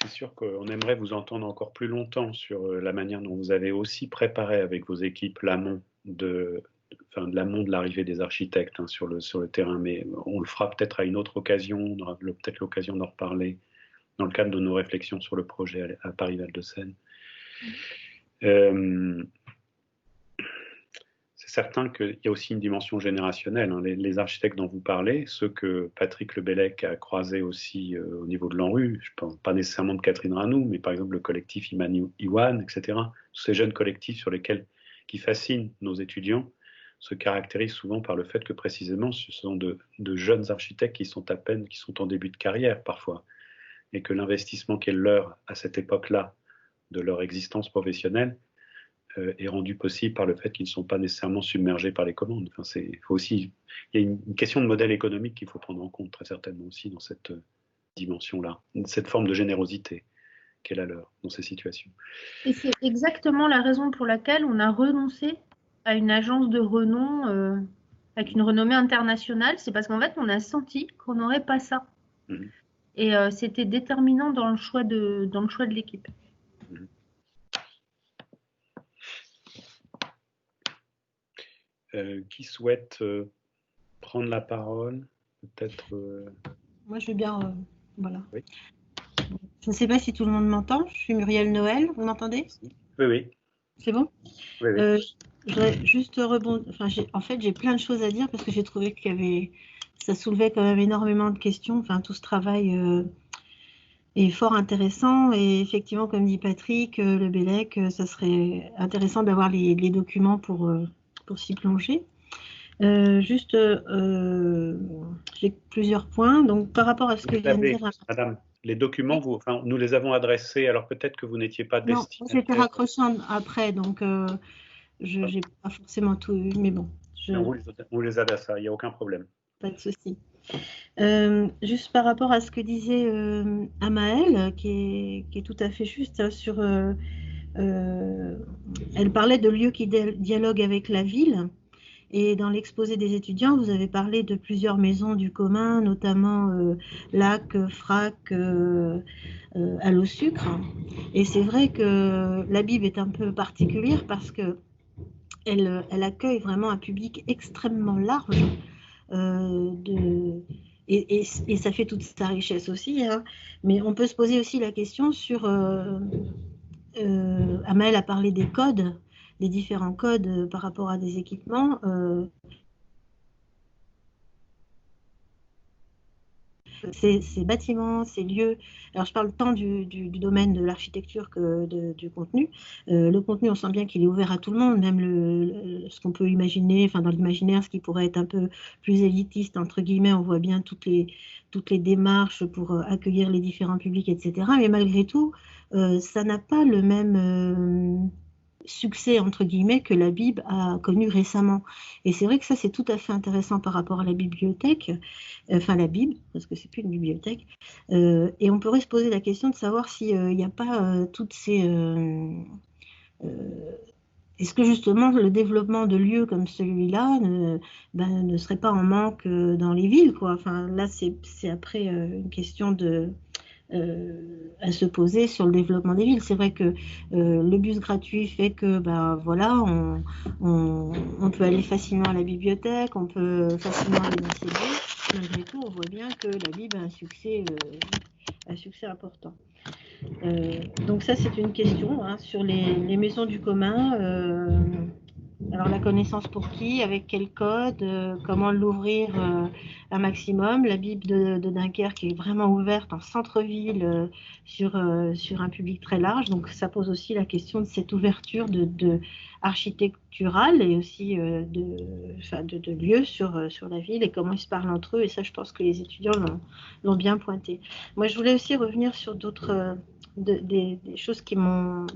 C'est sûr qu'on aimerait vous entendre encore plus longtemps sur la manière dont vous avez aussi préparé avec vos équipes l'amont de l'arrivée des architectes sur le terrain, mais on le fera peut-être à une autre occasion, on aura peut-être l'occasion d'en reparler dans le cadre de nos réflexions sur le projet à Paris-Val-de-Seine. C'est certain qu'il y a aussi une dimension générationnelle. Hein. Les architectes dont vous parlez, ceux que Patrick Lebellec a croisés aussi au niveau de l'ANRU, je ne pense pas nécessairement de Catherine Ranou, mais par exemple le collectif Imani Iwan, etc. Tous ces jeunes collectifs qui fascinent nos étudiants se caractérisent souvent par le fait que précisément ce sont de jeunes architectes qui sont en début de carrière parfois, et que l'investissement qui est le leur à cette époque-là de leur existence professionnelle est rendu possible par le fait qu'ils ne sont pas nécessairement submergés par les commandes. Enfin, il y a une question de modèle économique qu'il faut prendre en compte très certainement aussi dans cette dimension-là, cette forme de générosité qu'est la leur dans ces situations. Et c'est exactement la raison pour laquelle on a renoncé à une agence de renom avec une renommée internationale. C'est parce qu'en fait, on a senti qu'on n'aurait pas ça. Mmh. Et c'était déterminant dans le choix de l'équipe. Mmh. Qui souhaite prendre la parole? Peut-être. Moi, je veux bien. Voilà. Oui. Je ne sais pas si tout le monde m'entend. Je suis Muriel Noël. Vous m'entendez? Oui, oui. C'est bon? Oui, oui. Je voudrais juste rebondir. Enfin, en fait, j'ai plein de choses à dire parce que j'ai trouvé qu'il y avait ça soulevait quand même énormément de questions. Enfin, tout ce travail est fort intéressant. Et effectivement, comme dit Patrick, le Bellec, ça serait intéressant d'avoir les documents pour s'y plonger. Juste, j'ai plusieurs points. Donc, par rapport à ce que vient de dire... Madame, les documents, nous les avons adressés, alors peut-être que vous n'étiez pas destinataire. Non, j'étais raccrochée après, donc je n'ai pas forcément tout eu, mais bon. On les adresse, il n'y a aucun problème. Pas de souci. Juste par rapport à ce que disait Amaëlle, qui est tout à fait juste, hein, sur... elle parlait de lieux qui dialoguent avec la ville. Et dans l'exposé des étudiants, vous avez parlé de plusieurs maisons du commun, notamment Lac, Frac, à l'eau sucre. Et c'est vrai que la Bible est un peu particulière parce que elle accueille vraiment un public extrêmement large. Et ça fait toute sa richesse aussi. Hein. Mais on peut se poser aussi la question sur... Amaëlle a parlé des codes, des différents codes par rapport à des équipements. Ces bâtiments, ces lieux, alors je parle tant du domaine de l'architecture que du contenu. Le contenu, on sent bien qu'il est ouvert à tout le monde, même ce qu'on peut imaginer, enfin dans l'imaginaire, ce qui pourrait être un peu plus élitiste, entre guillemets, on voit bien toutes les démarches pour accueillir les différents publics, etc. Mais malgré tout, ça n'a pas le même... succès entre guillemets que la Bible a connu récemment. Et c'est vrai que ça c'est tout à fait intéressant par rapport à la bibliothèque, enfin la Bible, parce que c'est plus une bibliothèque, et on pourrait se poser la question de savoir s'il n'y a pas toutes ces... est-ce que justement le développement de lieux comme celui-là ne serait pas en manque dans les villes, quoi. Enfin là c'est après une question de... à se poser sur le développement des villes. C'est vrai que le bus gratuit fait que voilà, on peut aller facilement à la bibliothèque, on peut facilement aller dans ces lieux. Malgré tout, on voit bien que la Bible a un succès important. Donc ça, c'est une question hein, sur les maisons du commun. Alors la connaissance pour qui, avec quel code, comment l'ouvrir un maximum. La Bible de Dunkerque est vraiment ouverte en centre-ville sur un public très large. Donc ça pose aussi la question de cette ouverture de architecturale et aussi de lieux sur la ville et comment ils se parlent entre eux. Et ça, je pense que les étudiants l'ont bien pointé. Moi, je voulais aussi revenir sur d'autres des choses qui m'ont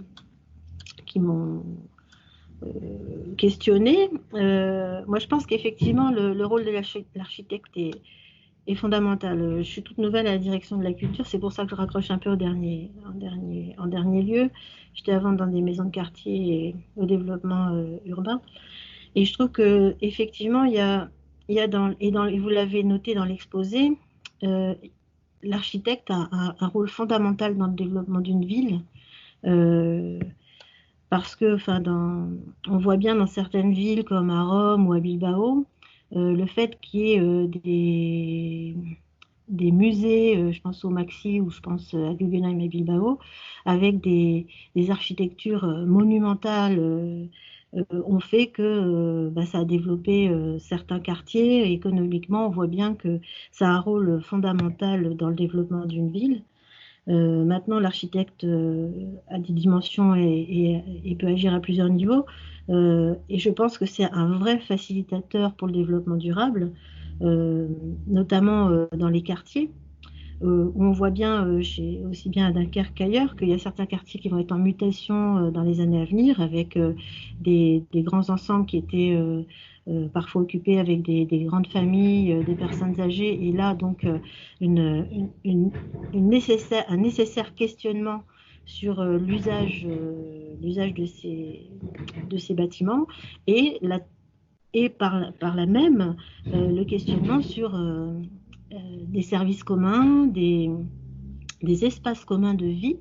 questionné. Moi, je pense qu'effectivement, le rôle de l'architecte est fondamental. Je suis toute nouvelle à la direction de la culture, c'est pour ça que je raccroche un peu en dernier lieu. J'étais avant dans des maisons de quartier et au développement urbain. Et je trouve qu'effectivement, il y a et vous l'avez noté dans l'exposé, l'architecte a un rôle fondamental dans le développement d'une ville. Parce que, on voit bien dans certaines villes comme à Rome ou à Bilbao, le fait qu'il y ait des musées, je pense au Maxi ou je pense à Guggenheim à Bilbao, avec des architectures monumentales, ont fait que ça a développé certains quartiers. Économiquement, on voit bien que ça a un rôle fondamental dans le développement d'une ville. Maintenant, l'architecte a des dimensions et peut agir à plusieurs niveaux. Et je pense que c'est un vrai facilitateur pour le développement durable, notamment dans les quartiers, où on voit bien, aussi bien à Dunkerque qu'ailleurs, qu'il y a certains quartiers qui vont être en mutation dans les années à venir, avec des grands ensembles qui étaient parfois occupés avec des grandes familles, des personnes âgées, et là donc un nécessaire questionnement sur l'usage de ces bâtiments et par là même le questionnement sur des services communs, des espaces communs de vie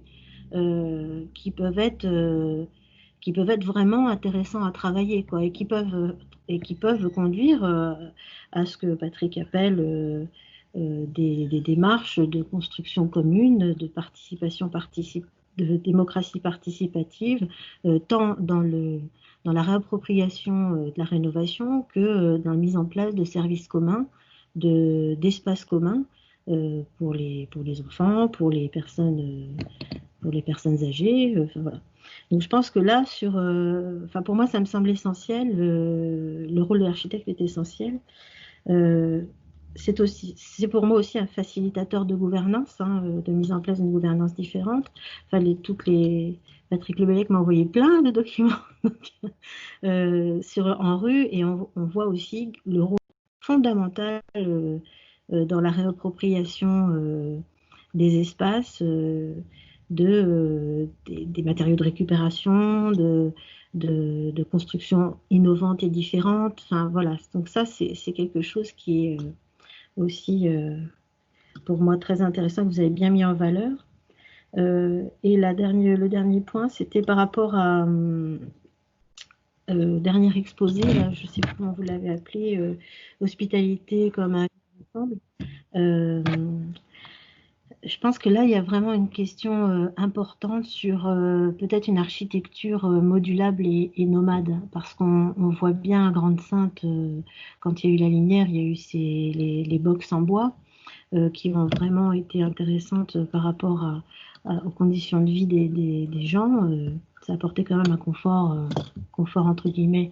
qui peuvent être vraiment intéressants à travailler, quoi, et qui peuvent conduire à ce que Patrick appelle des démarches de construction commune, de participation de démocratie participative, tant dans la réappropriation de la rénovation que dans la mise en place de services communs d'espaces communs pour les enfants, pour les personnes âgées. Voilà. Donc je pense que là, pour moi, ça me semble essentiel. Le rôle de l'architecte est essentiel. C'est pour moi aussi un facilitateur de gouvernance, de mise en place d'une gouvernance différente. Patrick Lebellec m'a envoyé plein de documents en rue, et on voit aussi le rôle fondamental dans la réappropriation des espaces, des matériaux de récupération, de construction innovantes et différentes. Enfin, voilà. Donc ça, c'est quelque chose qui est aussi, pour moi, très intéressant, que vous avez bien mis en valeur. Et le dernier point, c'était par rapport à dernier exposé, là, je ne sais plus comment vous l'avez appelé, hospitalité comme un ensemble. Je pense que là, il y a vraiment une question importante sur peut-être une architecture modulable et nomade, parce qu'on voit bien à Grande-Synthe, quand il y a eu la Linière, il y a eu les box en bois qui ont vraiment été intéressantes par rapport aux conditions de vie des gens. Ça apportait quand même un confort entre guillemets,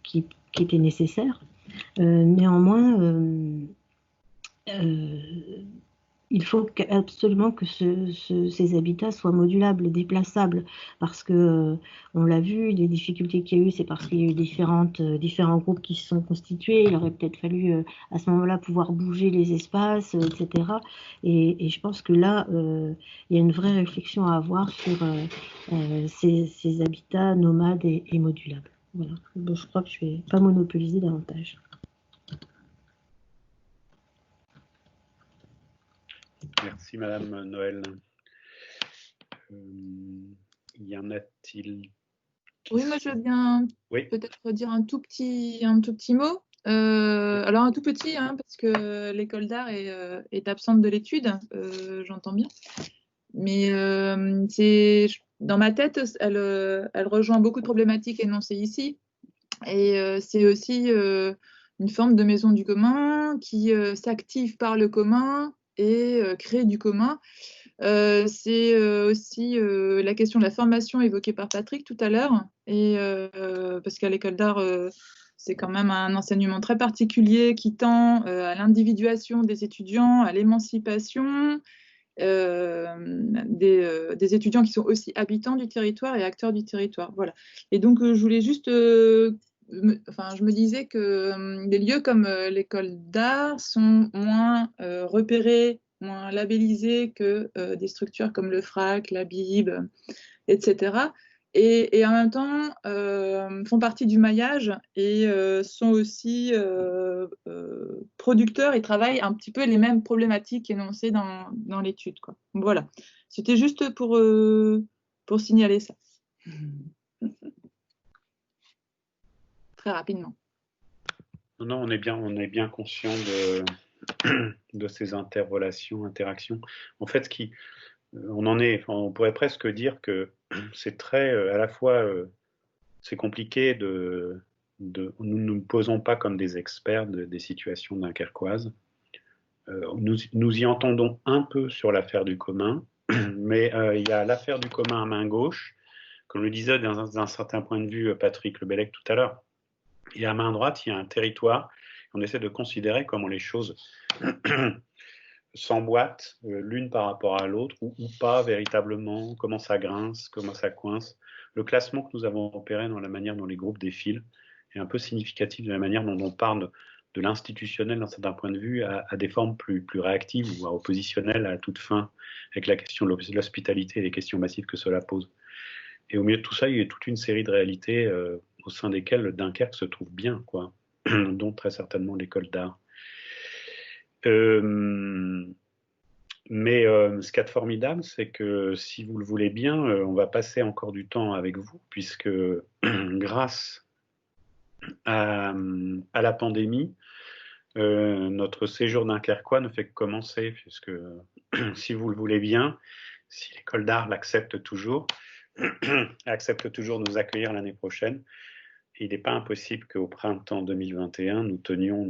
qui était nécessaire. Néanmoins, il faut absolument que ces habitats soient modulables et déplaçables, parce que on l'a vu, les difficultés qu'il y a eu, c'est parce qu'il y a eu différents groupes qui se sont constitués. Il aurait peut-être fallu à ce moment-là pouvoir bouger les espaces, etc. Et je pense que là, il y a une vraie réflexion à avoir sur ces habitats nomades et modulables. Voilà. Bon, je crois que je ne vais pas monopoliser davantage. Merci Madame Noël. Y en a-t-il? Oui, moi je veux bien peut-être dire un tout petit mot. Alors un tout petit, parce que l'école d'art est absente de l'étude, j'entends bien. Mais dans ma tête, elle rejoint beaucoup de problématiques énoncées ici. Et c'est aussi une forme de maison du commun qui s'active par le commun et crée du commun. C'est aussi la question de la formation évoquée par Patrick tout à l'heure, et parce qu'à l'école d'art, c'est quand même un enseignement très particulier qui tend à l'individuation des étudiants, à l'émancipation des étudiants qui sont aussi habitants du territoire et acteurs du territoire. Voilà. Et donc, je voulais juste... je me disais que des lieux comme l'école d'art sont moins repérés, moins labellisés que des structures comme le FRAC, la Bib, etc. Et en même temps, font partie du maillage et sont aussi producteurs et travaillent un petit peu les mêmes problématiques énoncées dans l'étude. Voilà. C'était juste pour signaler ça. Très rapidement. Non, on est bien conscient de ces interactions. En fait, on pourrait presque dire que c'est très, à la fois, c'est compliqué nous ne nous posons pas comme des experts des situations dunkerquoises. Nous y entendons un peu sur l'affaire du commun, mais il y a l'affaire du commun à main gauche, comme le disait d'un certain point de vue Patrick Lebellec tout à l'heure. Et à main droite, il y a un territoire. On essaie de considérer comment les choses s'emboîtent l'une par rapport à l'autre, ou pas véritablement, comment ça grince, comment ça coince. Le classement que nous avons opéré dans la manière dont les groupes défilent est un peu significatif de la manière dont on parle de l'institutionnel d'un certain point de vue à des formes plus réactives, voire oppositionnelles à toute fin, avec la question de l'hospitalité et les questions massives que cela pose. Et au milieu de tout ça, il y a toute une série de réalités au sein desquelles Dunkerque se trouve bien, dont très certainement l'école d'art. Mais ce qu'il y a de formidable, c'est que si vous le voulez bien, on va passer encore du temps avec vous, puisque grâce à la pandémie, notre séjour dunkerquois ne fait que commencer, puisque si vous le voulez bien, si l'école d'art l'accepte toujours, accepte toujours de nous accueillir l'année prochaine, il n'est pas impossible qu'au printemps 2021, nous tenions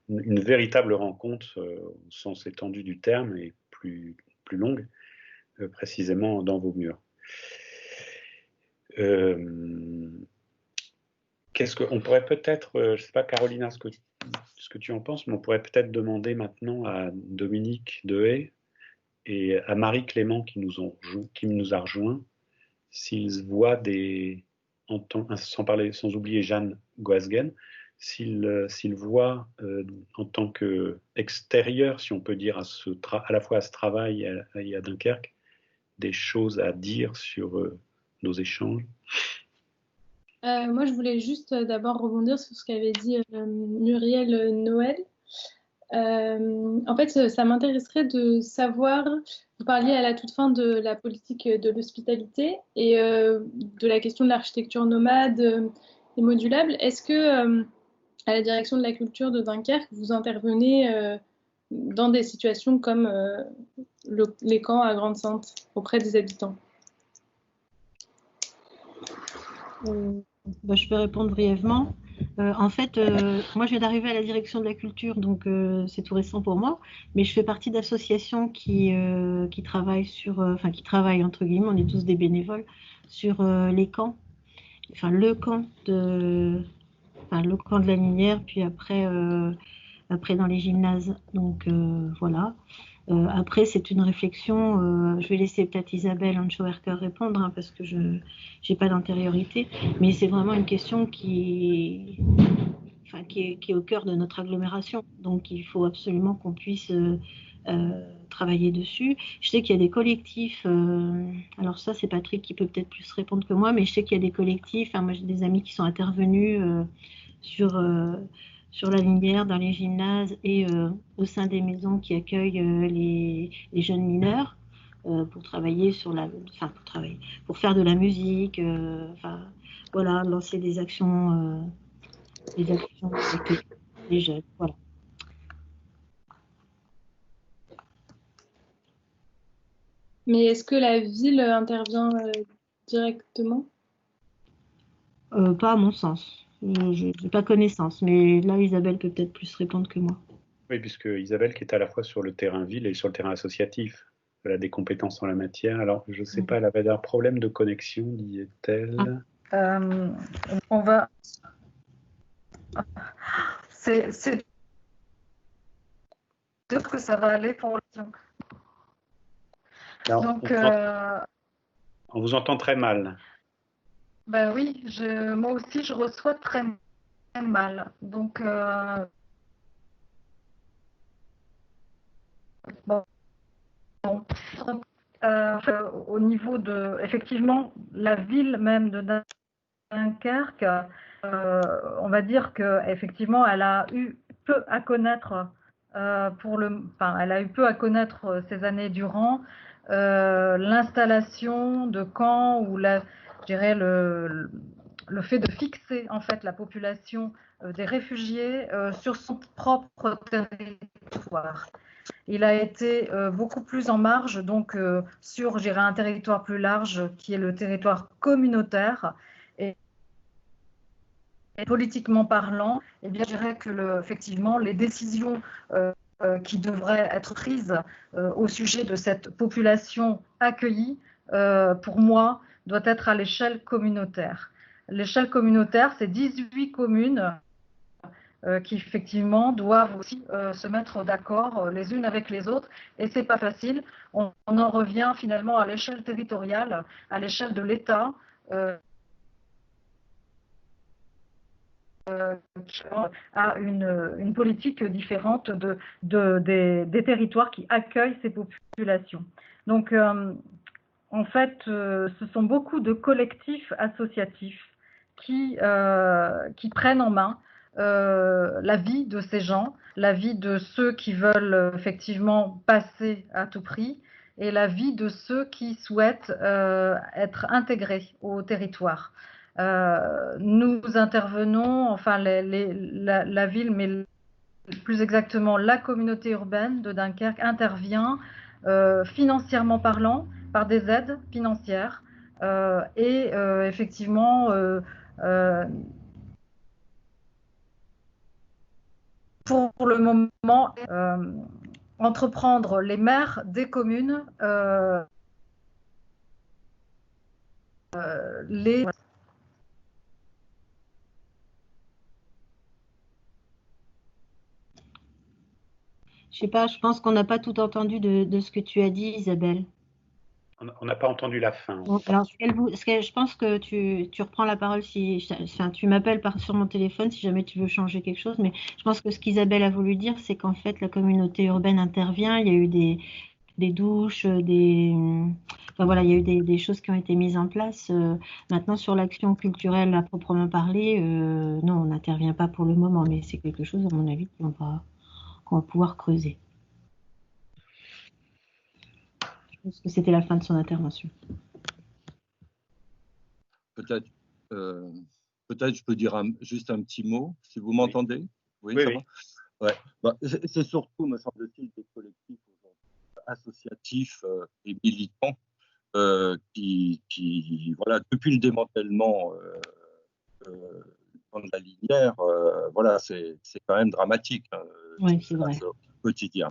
une véritable rencontre au sens étendu du terme et plus longue, précisément dans vos murs. On pourrait peut-être, je ne sais pas Carolina ce que tu en penses, mais on pourrait peut-être demander maintenant à Dominique Dehaye et à Marie Clément qui nous a rejoints s'ils voient sans oublier Jeanne Goasguen, s'ils voient en tant qu'extérieur, si on peut dire, à la fois à ce travail et à Dunkerque, des choses à dire sur nos échanges. Moi, je voulais juste d'abord rebondir sur ce qu'avait dit Muriel Noël. En fait, ça m'intéresserait de savoir, vous parliez à la toute fin de la politique de l'hospitalité et de la question de l'architecture nomade et modulable. Est-ce que, à la direction de la culture de Dunkerque, vous intervenez dans des situations comme les camps à Grande-Sainte auprès des habitants? Je peux répondre brièvement. En fait, moi je viens d'arriver à la direction de la culture, donc c'est tout récent pour moi, mais je fais partie d'associations qui travaillent qui travaillent entre guillemets, on est tous des bénévoles, sur les camps, enfin le camp de la Linière, puis après dans les gymnases, donc voilà. Après, c'est une réflexion, je vais laisser peut-être Isabelle Anchoerker répondre, hein, parce que je n'ai pas d'antériorité, mais c'est vraiment une question qui est au cœur de notre agglomération, donc il faut absolument qu'on puisse travailler dessus. Je sais qu'il y a des collectifs, alors ça c'est Patrick qui peut peut-être plus répondre que moi, mais je sais qu'il y a des collectifs, moi j'ai des amis qui sont intervenus sur la Linière, dans les gymnases et au sein des maisons qui accueillent les jeunes mineurs pour travailler pour faire de la musique, voilà, lancer des actions avec les jeunes, voilà. Mais est-ce que la ville intervient directement? Pas à mon sens. Je n'ai pas connaissance, mais là, Isabelle peut peut-être plus répondre que moi. Oui, puisque Isabelle qui est à la fois sur le terrain ville et sur le terrain associatif, elle a des compétences en la matière. Alors, je ne sais pas, elle avait un problème de connexion, disait-elle. On va... C'est sûr que ça va aller pour le... Donc, on vous entend très mal. Ben oui, moi aussi, je reçois très mal. Donc, au niveau de, effectivement, la ville même de Dunkerque, on va dire qu'effectivement, elle a eu peu à connaître elle a eu peu à connaître ces années durant l'installation de camps ou je dirais le fait de fixer en fait la population des réfugiés sur son propre territoire. Il a été beaucoup plus en marge, donc sur, je dirais, un territoire plus large qui est le territoire communautaire. Et politiquement parlant, eh bien, je dirais que effectivement, les décisions qui devraient être prises au sujet de cette population accueillie, pour moi, doit être à l'échelle communautaire. L'échelle communautaire, c'est 18 communes qui effectivement doivent aussi se mettre d'accord les unes avec les autres, et c'est pas facile. On en revient finalement à l'échelle territoriale, à l'échelle de l'État, qui a une politique différente des territoires qui accueillent ces populations. Donc, en fait, ce sont beaucoup de collectifs associatifs qui prennent en main la vie de ces gens, la vie de ceux qui veulent effectivement passer à tout prix et la vie de ceux qui souhaitent être intégrés au territoire. Nous intervenons, enfin la ville, mais plus exactement la communauté urbaine de Dunkerque intervient financièrement parlant, par des aides financières et effectivement pour le moment, entreprendre les maires des communes les... Je sais pas, je pense qu'on n'a pas tout entendu de ce que tu as dit, Isabelle. On n'a pas entendu la fin. Bon, alors, je pense que tu reprends la parole si, enfin, tu m'appelles sur mon téléphone si jamais tu veux changer quelque chose, mais je pense que ce qu'Isabelle a voulu dire, c'est qu'en fait, la communauté urbaine intervient, il y a eu des douches, enfin, voilà, il y a eu des choses qui ont été mises en place. Maintenant, sur l'action culturelle à proprement parler, non, on n'intervient pas pour le moment, mais c'est quelque chose, à mon avis, qu'on va pouvoir creuser. Je pense que c'était la fin de son intervention. Peut-être je peux dire juste un petit mot, si vous m'entendez. Oui, ça va. Ouais. Bah, c'est surtout, me semble-t-il, des collectifs associatifs et militants qui, voilà, depuis le démantèlement de la Linière, voilà, c'est quand même dramatique. Oui, c'est vrai. Au quotidien.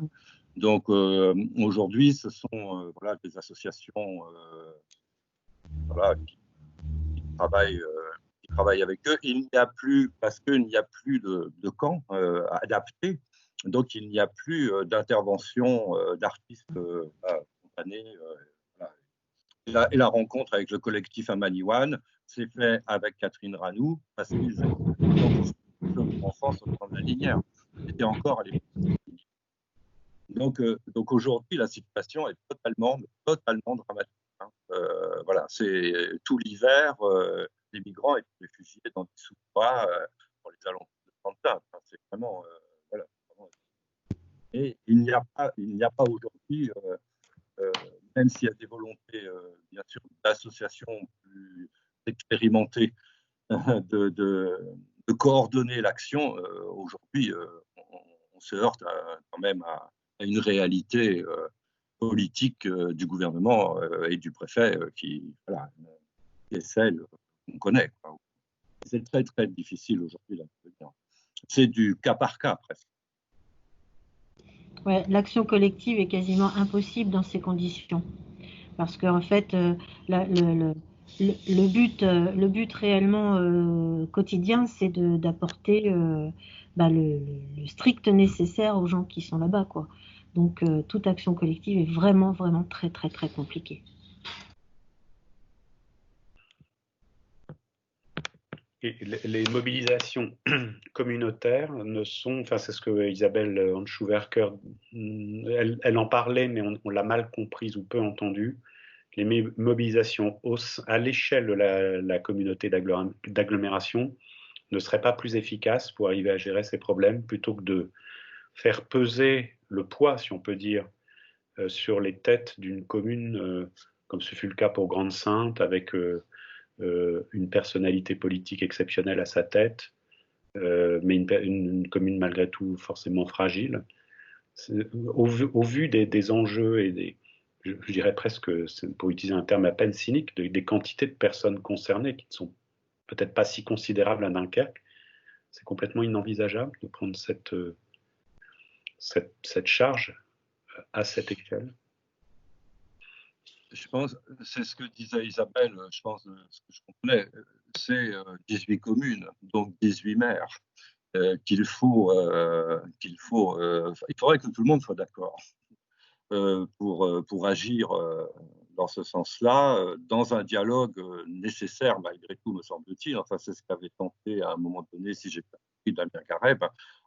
Donc aujourd'hui, ce sont voilà, des associations voilà, qui travaillent avec eux. Il n'y a plus, parce qu'il n'y a plus de camps adaptés, donc il n'y a plus d'intervention d'artistes spontanés. Voilà. Et la rencontre avec le collectif Amaniwan s'est fait avec Catherine Ranou, parce qu'ils étaient en France au temps de la Linière. C'était encore à l'époque. Donc aujourd'hui, la situation est totalement dramatique. Hein. Voilà, c'est tout l'hiver, les migrants et les réfugiés dans des sous-bois pour les alentours de Pantin. Enfin, c'est vraiment, voilà. Et il n'y a pas aujourd'hui, même s'il y a des volontés, bien sûr, d'associations plus expérimentées de coordonner l'action, aujourd'hui, on se heurte quand même à une réalité politique du gouvernement et du préfet qui est celle qu'on connaît. C'est très, très difficile aujourd'hui. C'est du cas par cas, presque. Ouais, l'action collective est quasiment impossible dans ces conditions. Parce qu'en fait, le but réellement quotidien, c'est d'apporter le strict nécessaire aux gens qui sont là-bas, quoi. Donc, toute action collective est vraiment, vraiment très, très, très compliquée. Et les mobilisations communautaires ne sont, enfin c'est ce que Isabelle Handschuh-Werker, elle en parlait, mais on l'a mal comprise ou peu entendue. Les mobilisations à l'échelle de la communauté d'agglomération ne seraient pas plus efficaces pour arriver à gérer ces problèmes, plutôt que de faire peser le poids, si on peut dire, sur les têtes d'une commune, comme ce fut le cas pour Grande-Sainte, avec une personnalité politique exceptionnelle à sa tête, mais une commune malgré tout forcément fragile. Au vu des enjeux et je dirais presque, pour utiliser un terme à peine cynique, des quantités de personnes concernées qui ne sont peut-être pas si considérables à Dunkerque, c'est complètement inenvisageable de prendre cette charge à cette échelle. Je pense, c'est ce que disait Isabelle, je pense, ce que je comprenais, c'est 18 communes, donc 18 maires, il faudrait que tout le monde soit d'accord pour agir dans ce sens-là, dans un dialogue nécessaire malgré tout, me semble-t-il. Enfin, c'est ce qu'avait tenté à un moment donné, si j'ai pas compris, Damien Careb,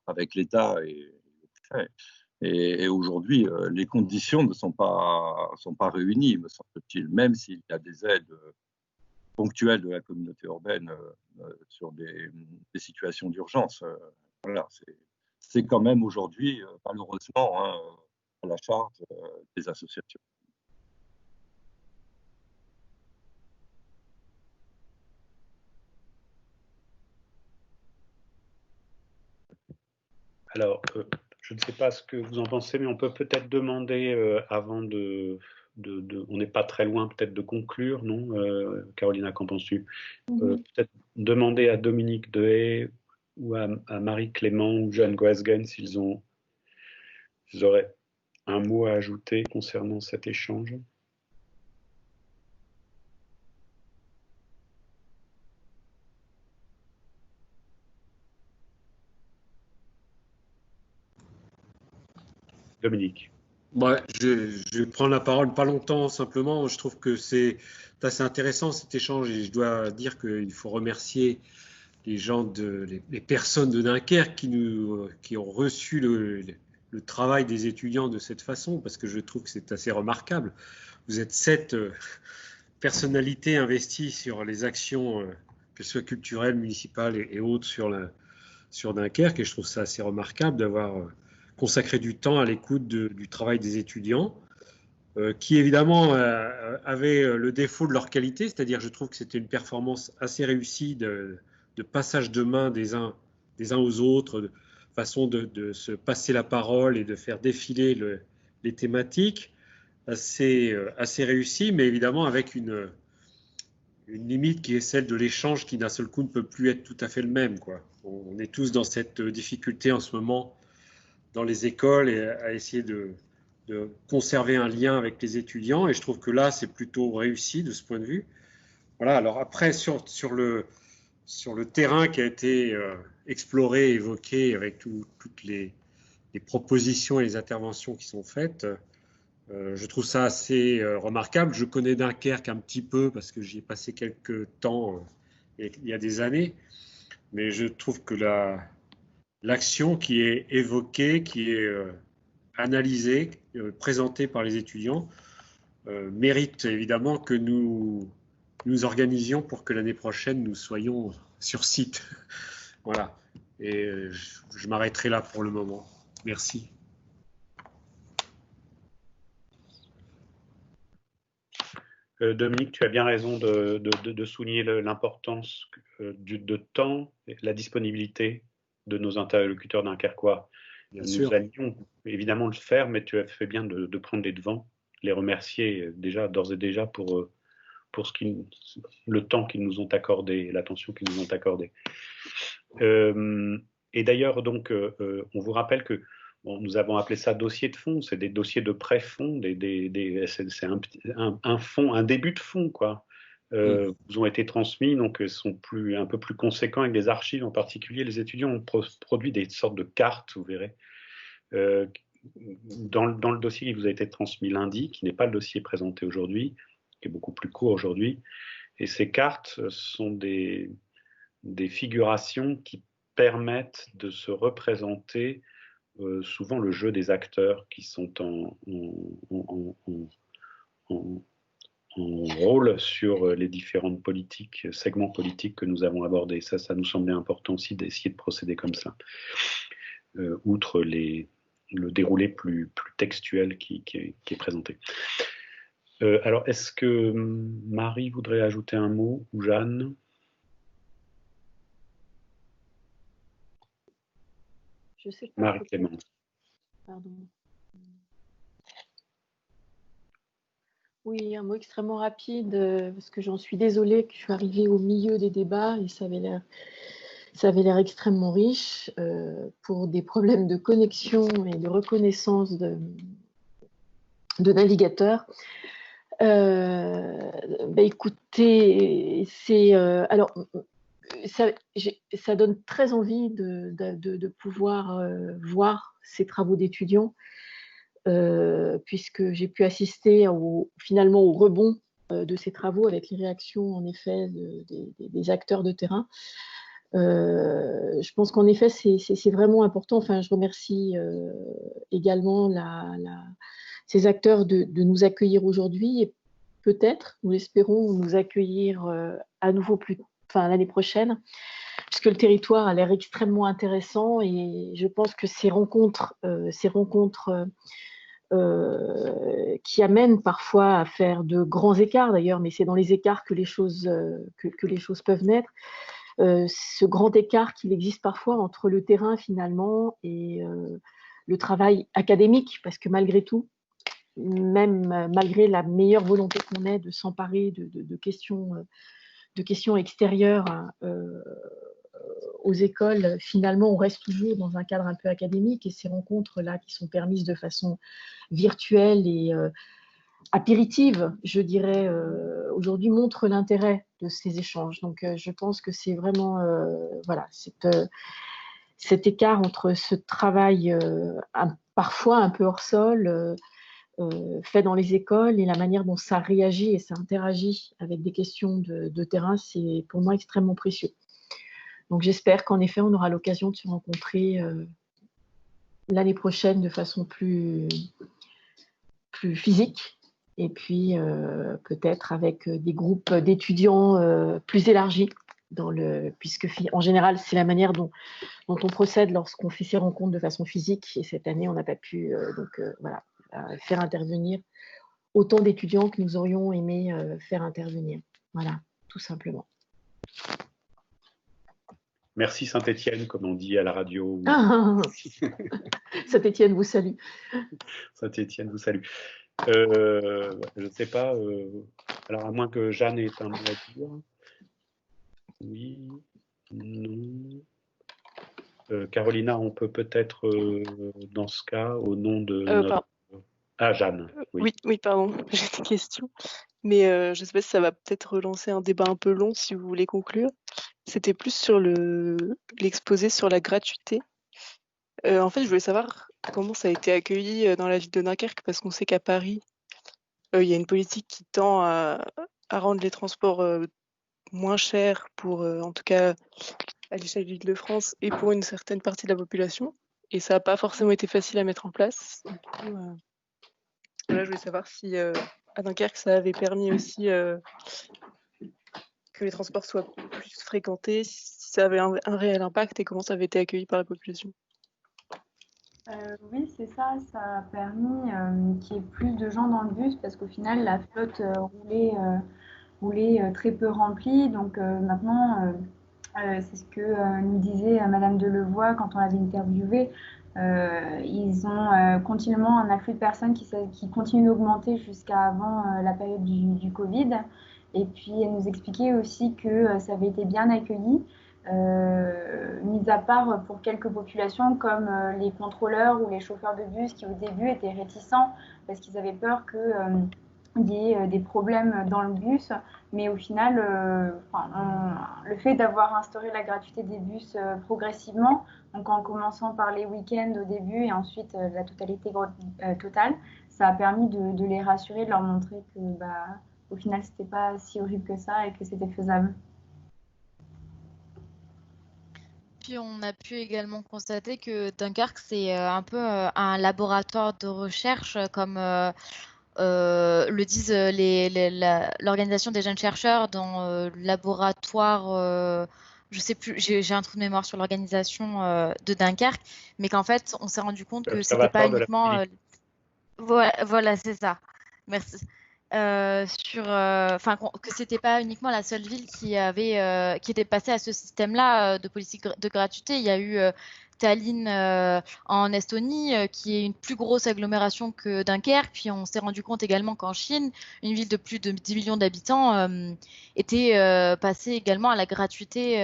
avec l'État et le préfet. Et aujourd'hui, les conditions ne sont pas réunies, me semble-t-il, même s'il y a des aides ponctuelles de la communauté urbaine sur des situations d'urgence. Voilà, c'est quand même aujourd'hui, malheureusement, hein, à la charge des associations. Alors, je ne sais pas ce que vous en pensez, mais on peut peut-être demander avant on n'est pas très loin peut-être de conclure, non Carolina, qu'en penses-tu? Peut-être demander à Dominique Dehaye ou à Marie Clément ou Jeanne Goasgen s'ils auraient un mot à ajouter concernant cet échange. Dominique. Ouais, je vais prendre la parole pas longtemps, simplement. Je trouve que c'est assez intéressant cet échange et je dois dire qu'il faut remercier les gens, les personnes de Dunkerque qui ont reçu le travail des étudiants de cette façon, parce que je trouve que c'est assez remarquable. Vous êtes 7 personnalités investies sur les actions, qu'elles soient culturelles, municipales et autres sur Dunkerque, et je trouve ça assez remarquable d'avoir consacré du temps à l'écoute du travail des étudiants, qui évidemment avaient le défaut de leur qualité, c'est-à-dire je trouve que c'était une performance assez réussie de passage de main des uns aux autres, de façon de se passer la parole et de faire défiler les thématiques, assez réussie, mais évidemment avec une limite qui est celle de l'échange qui d'un seul coup ne peut plus être tout à fait le même, quoi. On est tous dans cette difficulté en ce moment dans les écoles et à essayer de conserver un lien avec les étudiants, et je trouve que là c'est plutôt réussi de ce point de vue. Voilà. Alors après sur le terrain qui a été exploré, évoqué avec toutes les propositions et les interventions qui sont faites, je trouve ça assez remarquable. Je connais Dunkerque un petit peu parce que j'y ai passé quelques temps il y a des années, mais je trouve que l'action qui est évoquée, qui est analysée, présentée par les étudiants, mérite évidemment que nous organisions pour que l'année prochaine, nous soyons sur site. Voilà. Et je m'arrêterai là pour le moment. Merci. Dominique, tu as bien raison de souligner l'importance de temps, la disponibilité de nos interlocuteurs dunkerquois. Nous allions évidemment le faire, mais tu as fait bien de prendre les devants, les remercier d'ores et déjà pour le temps qu'ils nous ont accordé, l'attention qu'ils nous ont accordée. Et d'ailleurs, donc, on vous rappelle que nous avons appelé ça dossier de fonds, c'est des dossiers de pré-fonds, c'est un fonds, un début de fonds, quoi. Vous ont été transmis, donc sont un peu plus conséquents avec des archives en particulier. Les étudiants ont produit des sortes de cartes, vous verrez, dans le dossier qui vous a été transmis lundi, qui n'est pas le dossier présenté aujourd'hui, qui est beaucoup plus court aujourd'hui. Et ces cartes sont des figurations qui permettent de se représenter souvent le jeu des acteurs qui sont en rôle sur les différentes segments politiques que nous avons abordés. Ça nous semblait important aussi d'essayer de procéder comme ça, outre le déroulé plus textuel qui est présenté. Alors, est-ce que Marie voudrait ajouter un mot, ou Jeanne ? Je sais pas. Marie-Clément. Pardon. Oui, un mot extrêmement rapide, parce que j'en suis désolée que je suis arrivée au milieu des débats et ça avait l'air extrêmement riche. Pour des problèmes de connexion et de reconnaissance de navigateurs. Écoutez, alors, ça donne très envie de pouvoir voir ces travaux d'étudiants, puisque j'ai pu assister finalement au rebond de ces travaux avec les réactions en effet des acteurs de terrain. Je pense qu'en effet c'est vraiment important. Enfin, je remercie également ces acteurs de nous accueillir aujourd'hui et peut-être, nous l'espérons, nous accueillir à nouveau l'année prochaine, puisque le territoire a l'air extrêmement intéressant et je pense que ces rencontres qui amènent parfois à faire de grands écarts d'ailleurs, mais c'est dans les écarts que les choses peuvent naître. Ce grand écart qu'il existe parfois entre le terrain finalement et le travail académique, parce que malgré tout, même malgré la meilleure volonté qu'on ait de s'emparer de questions questions extérieures aux écoles, finalement, on reste toujours dans un cadre un peu académique, et ces rencontres-là qui sont permises de façon virtuelle et apéritive, je dirais, aujourd'hui, montrent l'intérêt de ces échanges. Donc, je pense que c'est vraiment voilà, cet écart entre ce travail parfois un peu hors sol, fait dans les écoles, et la manière dont ça réagit et ça interagit avec des questions de terrain, c'est pour moi extrêmement précieux. Donc j'espère qu'en effet, on aura l'occasion de se rencontrer l'année prochaine de façon plus physique, et puis peut-être avec des groupes d'étudiants plus élargis, puisque en général, c'est la manière dont on procède lorsqu'on fait ces rencontres de façon physique, et cette année, on n'a pas pu voilà, faire intervenir autant d'étudiants que nous aurions aimé faire intervenir. Voilà, tout simplement. Merci Saint-Étienne, comme on dit à la radio. Saint-Étienne vous salue. Saint-Étienne vous salue. Je ne sais pas, alors à moins que Jeanne ait un mot à dire. Oui, non. Carolina, on peut peut-être, dans ce cas, au nom de notre... Ah, Jeanne, oui. Oui, pardon, j'ai une question. Mais je ne sais pas si ça va peut-être relancer un débat un peu long si vous voulez conclure. C'était plus sur l'exposé sur la gratuité. En fait, je voulais savoir comment ça a été accueilli dans la ville de Dunkerque, parce qu'on sait qu'à Paris, il y a une politique qui tend à rendre les transports moins chers pour, en tout cas, à l'échelle de l'Île-de-France et pour une certaine partie de la population. Et ça n'a pas forcément été facile à mettre en place. Du coup, voilà, je voulais savoir si à Dunkerque, ça avait permis aussi que les transports soient plus fréquentés, si ça avait un réel impact et comment ça avait été accueilli par la population. Oui, c'est ça. Ça a permis qu'il y ait plus de gens dans le bus, parce qu'au final, la flotte roulait très peu remplie. Donc maintenant, c'est ce que nous disait Madame Delevoye quand on l'avait interviewée. Ils ont continuellement un afflux de personnes qui continue d'augmenter jusqu'à avant la période du Covid. Et puis, elle nous expliquait aussi que ça avait été bien accueilli, mis à part pour quelques populations comme les contrôleurs ou les chauffeurs de bus qui, au début, étaient réticents parce qu'ils avaient peur qu'il y ait des problèmes dans le bus. Mais au final, le fait d'avoir instauré la gratuité des bus progressivement, donc en commençant par les week-ends au début et ensuite la totalité totale, ça a permis de les rassurer, de leur montrer que au final, c'était pas si horrible que ça et que c'était faisable. Puis on a pu également constater que Dunkerque, c'est un peu un laboratoire de recherche, comme le disent l'organisation des jeunes chercheurs dans le laboratoire, je sais plus, j'ai un trou de mémoire sur l'organisation de Dunkerque, mais qu'en fait, on s'est rendu compte que c'était pas uniquement... voilà, c'est ça. Merci. Que c'était pas uniquement la seule ville qui était passée à ce système-là de politique de gratuité. Il y a eu Tallinn en Estonie, qui est une plus grosse agglomération que Dunkerque. Puis on s'est rendu compte également qu'en Chine, une ville de plus de 10 millions d'habitants était passée également à la gratuité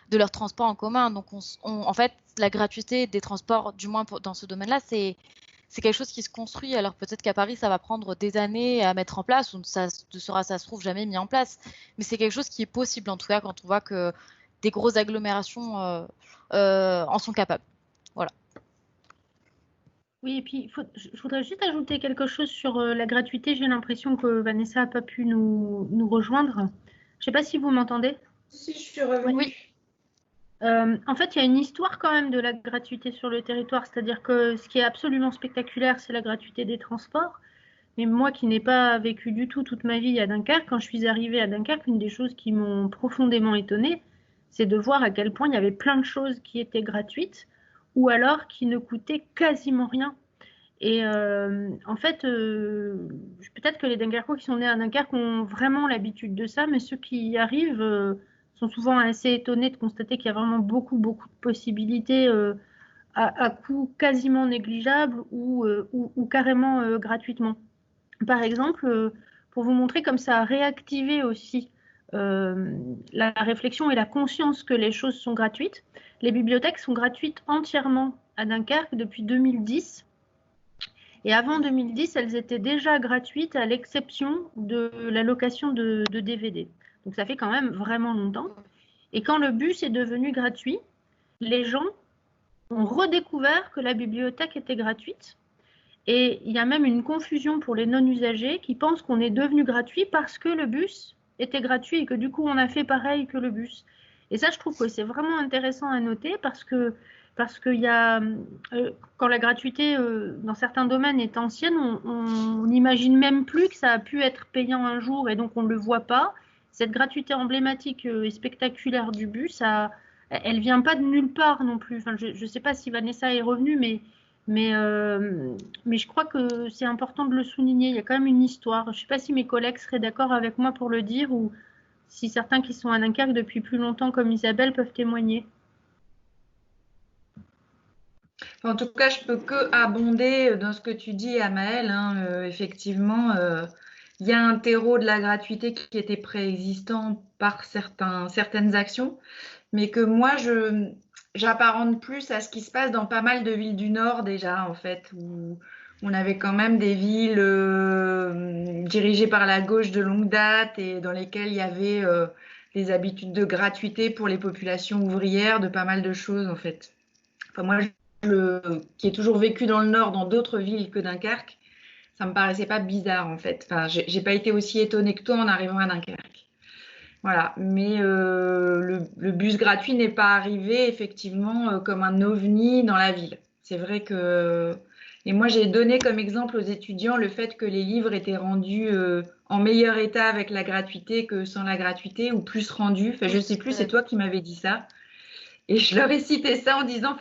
de leurs transports en commun. Donc en fait, la gratuité des transports, du moins dans ce domaine-là, c'est quelque chose qui se construit. Alors peut-être qu'à Paris, ça va prendre des années à mettre en place, ou ça se trouve jamais mis en place. Mais c'est quelque chose qui est possible, en tout cas, quand on voit que des grosses agglomérations en sont capables. Voilà. Oui, et puis je voudrais juste ajouter quelque chose sur la gratuité. J'ai l'impression que Vanessa n'a pas pu nous rejoindre. Je ne sais pas si vous m'entendez. Si, je suis revenue. Oui. En fait, il y a une histoire quand même de la gratuité sur le territoire, c'est-à-dire que ce qui est absolument spectaculaire, c'est la gratuité des transports. Mais moi qui n'ai pas vécu du tout toute ma vie à Dunkerque, quand je suis arrivée à Dunkerque, une des choses qui m'ont profondément étonnée, c'est de voir à quel point il y avait plein de choses qui étaient gratuites ou alors qui ne coûtaient quasiment rien. Et en fait, peut-être que les Dunkerquois qui sont nés à Dunkerque ont vraiment l'habitude de ça, mais ceux qui y arrivent sont souvent assez étonnés de constater qu'il y a vraiment beaucoup de possibilités à coût quasiment négligeable ou carrément gratuitement. Par exemple, pour vous montrer comme ça a réactivé aussi la réflexion et la conscience que les choses sont gratuites. Les bibliothèques sont gratuites entièrement à Dunkerque depuis 2010. Et avant 2010, elles étaient déjà gratuites à l'exception de la location de DVD. Donc ça fait quand même vraiment longtemps. Et quand le bus est devenu gratuit, les gens ont redécouvert que la bibliothèque était gratuite. Et il y a même une confusion pour les non-usagers qui pensent qu'on est devenu gratuit parce que le bus était gratuit et que du coup on a fait pareil que le bus. Et ça, je trouve que c'est vraiment intéressant à noter parce que y a, quand la gratuité dans certains domaines est ancienne, on n'imagine même plus que ça a pu être payant un jour et donc on ne le voit pas. Cette gratuité emblématique et spectaculaire du bus, elle ne vient pas de nulle part non plus. Enfin, je ne sais pas si Vanessa est revenue, mais je crois que c'est important de le souligner. Il y a quand même une histoire. Je ne sais pas si mes collègues seraient d'accord avec moi pour le dire ou si certains qui sont à Dunkerque depuis plus longtemps comme Isabelle peuvent témoigner. En tout cas, je peux que abonder dans ce que tu dis, Amaëlle. Effectivement, il y a un terreau de la gratuité qui était préexistant par certaines actions, mais que moi, j'apparente plus à ce qui se passe dans pas mal de villes du Nord déjà, en fait, où on avait quand même des villes dirigées par la gauche de longue date et dans lesquelles il y avait des habitudes de gratuité pour les populations ouvrières, de pas mal de choses, en fait. Enfin, moi, qui ai toujours vécu dans le Nord, dans d'autres villes que Dunkerque, ça me paraissait pas bizarre en fait. Enfin, j'ai pas été aussi étonnée que toi en arrivant à Dunkerque. Voilà, mais le bus gratuit n'est pas arrivé effectivement comme un ovni dans la ville. C'est vrai que... Et moi, j'ai donné comme exemple aux étudiants le fait que les livres étaient rendus en meilleur état avec la gratuité que sans la gratuité, ou plus rendus. Enfin, je sais plus, c'est toi qui m'avais dit ça. Et je leur ai cité ça en disant,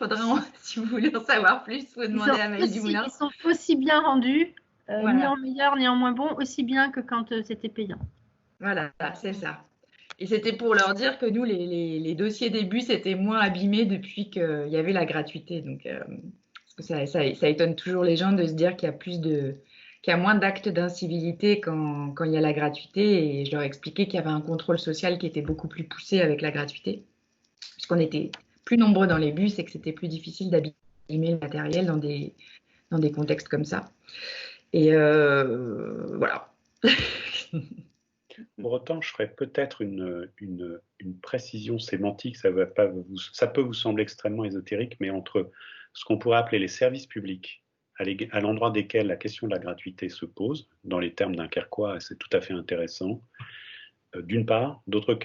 si vous voulez en savoir plus, il faut demander à Maëlle Dumoulin. Ils sont aussi bien rendus, voilà. Ni en meilleur ni en moins bon, aussi bien que quand c'était payant. Voilà, c'est ça. Et c'était pour leur dire que nous, les dossiers des bus étaient moins abîmés depuis qu'il y avait la gratuité. Donc, parce que ça étonne toujours les gens de se dire qu'il y a moins d'actes d'incivilité quand il y a la gratuité. Et je leur ai expliqué qu'il y avait un contrôle social qui était beaucoup plus poussé avec la gratuité, puisqu'on était plus nombreux dans les bus et que c'était plus difficile d'abîmer le matériel dans des contextes comme ça. Et voilà. Pour autant, je ferais peut-être une précision sémantique, ça peut vous sembler extrêmement ésotérique, mais entre ce qu'on pourrait appeler les services publics, à l'endroit desquels la question de la gratuité se pose, dans les termes dunkerquois, c'est tout à fait intéressant, d'une part. D'autre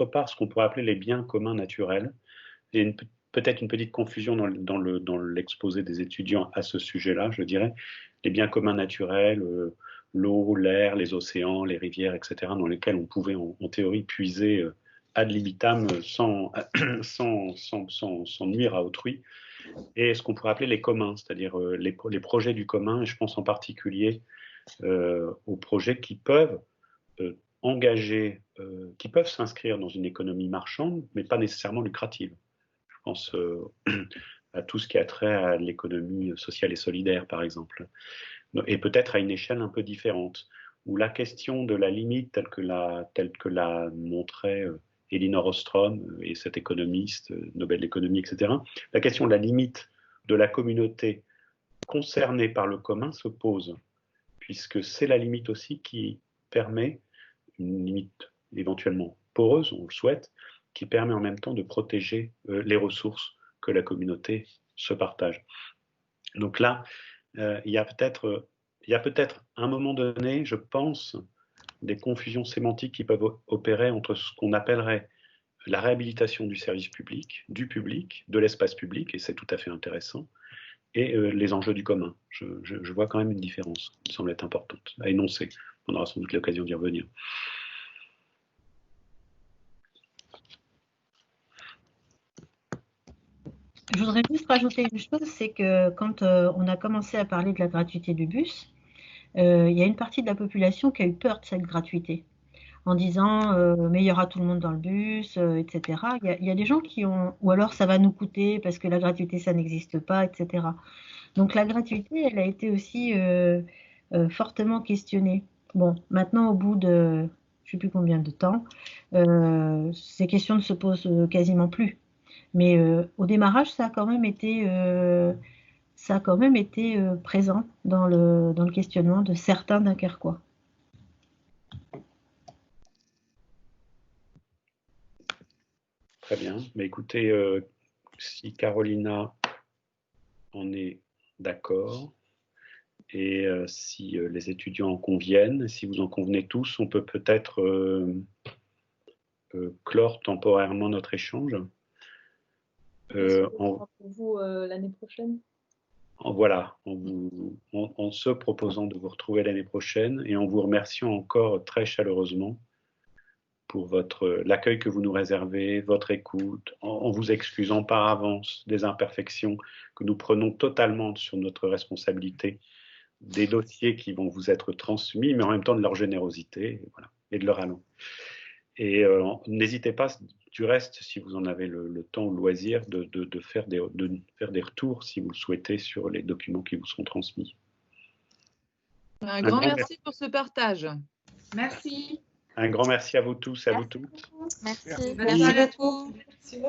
part, ce qu'on pourrait appeler les biens communs naturels. Il y a peut-être une petite confusion dans l'exposé des étudiants à ce sujet-là, je dirais. Les biens communs naturels, l'eau, l'air, les océans, les rivières, etc., dans lesquels on pouvait en théorie puiser ad libitam sans nuire à autrui. Et ce qu'on pourrait appeler les communs, c'est-à-dire les projets du commun, et je pense en particulier aux projets qui peuvent qui peuvent s'inscrire dans une économie marchande, mais pas nécessairement lucrative. Je pense à tout ce qui a trait à l'économie sociale et solidaire, par exemple, et peut-être à une échelle un peu différente, où la question de la limite, telle que l'a montré Elinor Ostrom et cet économiste, Nobel d'économie, etc., la question de la limite de la communauté concernée par le commun se pose, puisque c'est la limite aussi qui permet, une limite éventuellement poreuse, on le souhaite, qui permet en même temps de protéger les ressources que la communauté se partage. Donc là, il y a peut-être à un moment donné, je pense, des confusions sémantiques qui peuvent opérer entre ce qu'on appellerait la réhabilitation du service public, de l'espace public, et c'est tout à fait intéressant, et les enjeux du commun. Je vois quand même une différence qui me semble être importante à énoncer. On aura sans doute l'occasion d'y revenir. Je voudrais juste rajouter une chose, c'est que quand on a commencé à parler de la gratuité du bus, il y a une partie de la population qui a eu peur de cette gratuité, en disant mais il y aura tout le monde dans le bus, etc. Il y a des gens qui ont, ou alors ça va nous coûter parce que la gratuité ça n'existe pas, etc. Donc la gratuité, elle a été aussi fortement questionnée. Bon, maintenant au bout de je ne sais plus combien de temps, ces questions ne se posent quasiment plus. Mais au démarrage, ça a quand même été présent dans le questionnement de certains Dunkerquois. Très bien. Mais écoutez, si Carolina en est d'accord et si les étudiants en conviennent, si vous en convenez tous, on peut peut-être clore temporairement notre échange. Pour vous l'année prochaine. Voilà, en se proposant de vous retrouver l'année prochaine et en vous remerciant encore très chaleureusement pour l'accueil que vous nous réservez, votre écoute, en vous excusant par avance des imperfections que nous prenons totalement sur notre responsabilité, des dossiers qui vont vous être transmis, mais en même temps de leur générosité, voilà, et de leur allant. Et n'hésitez pas, du reste, si vous en avez le temps ou le loisir, de faire des retours, si vous le souhaitez, sur les documents qui vous seront transmis. Un grand merci pour ce partage. Merci. Un grand merci à vous tous et à vous toutes. Merci. Merci beaucoup.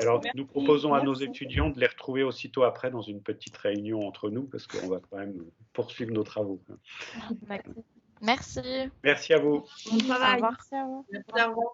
Alors, nous proposons à nos étudiants de les retrouver aussitôt après dans une petite réunion entre nous, parce qu'on va quand même poursuivre nos travaux. Merci. Merci à vous. Bon travail. Au revoir. Merci, au revoir.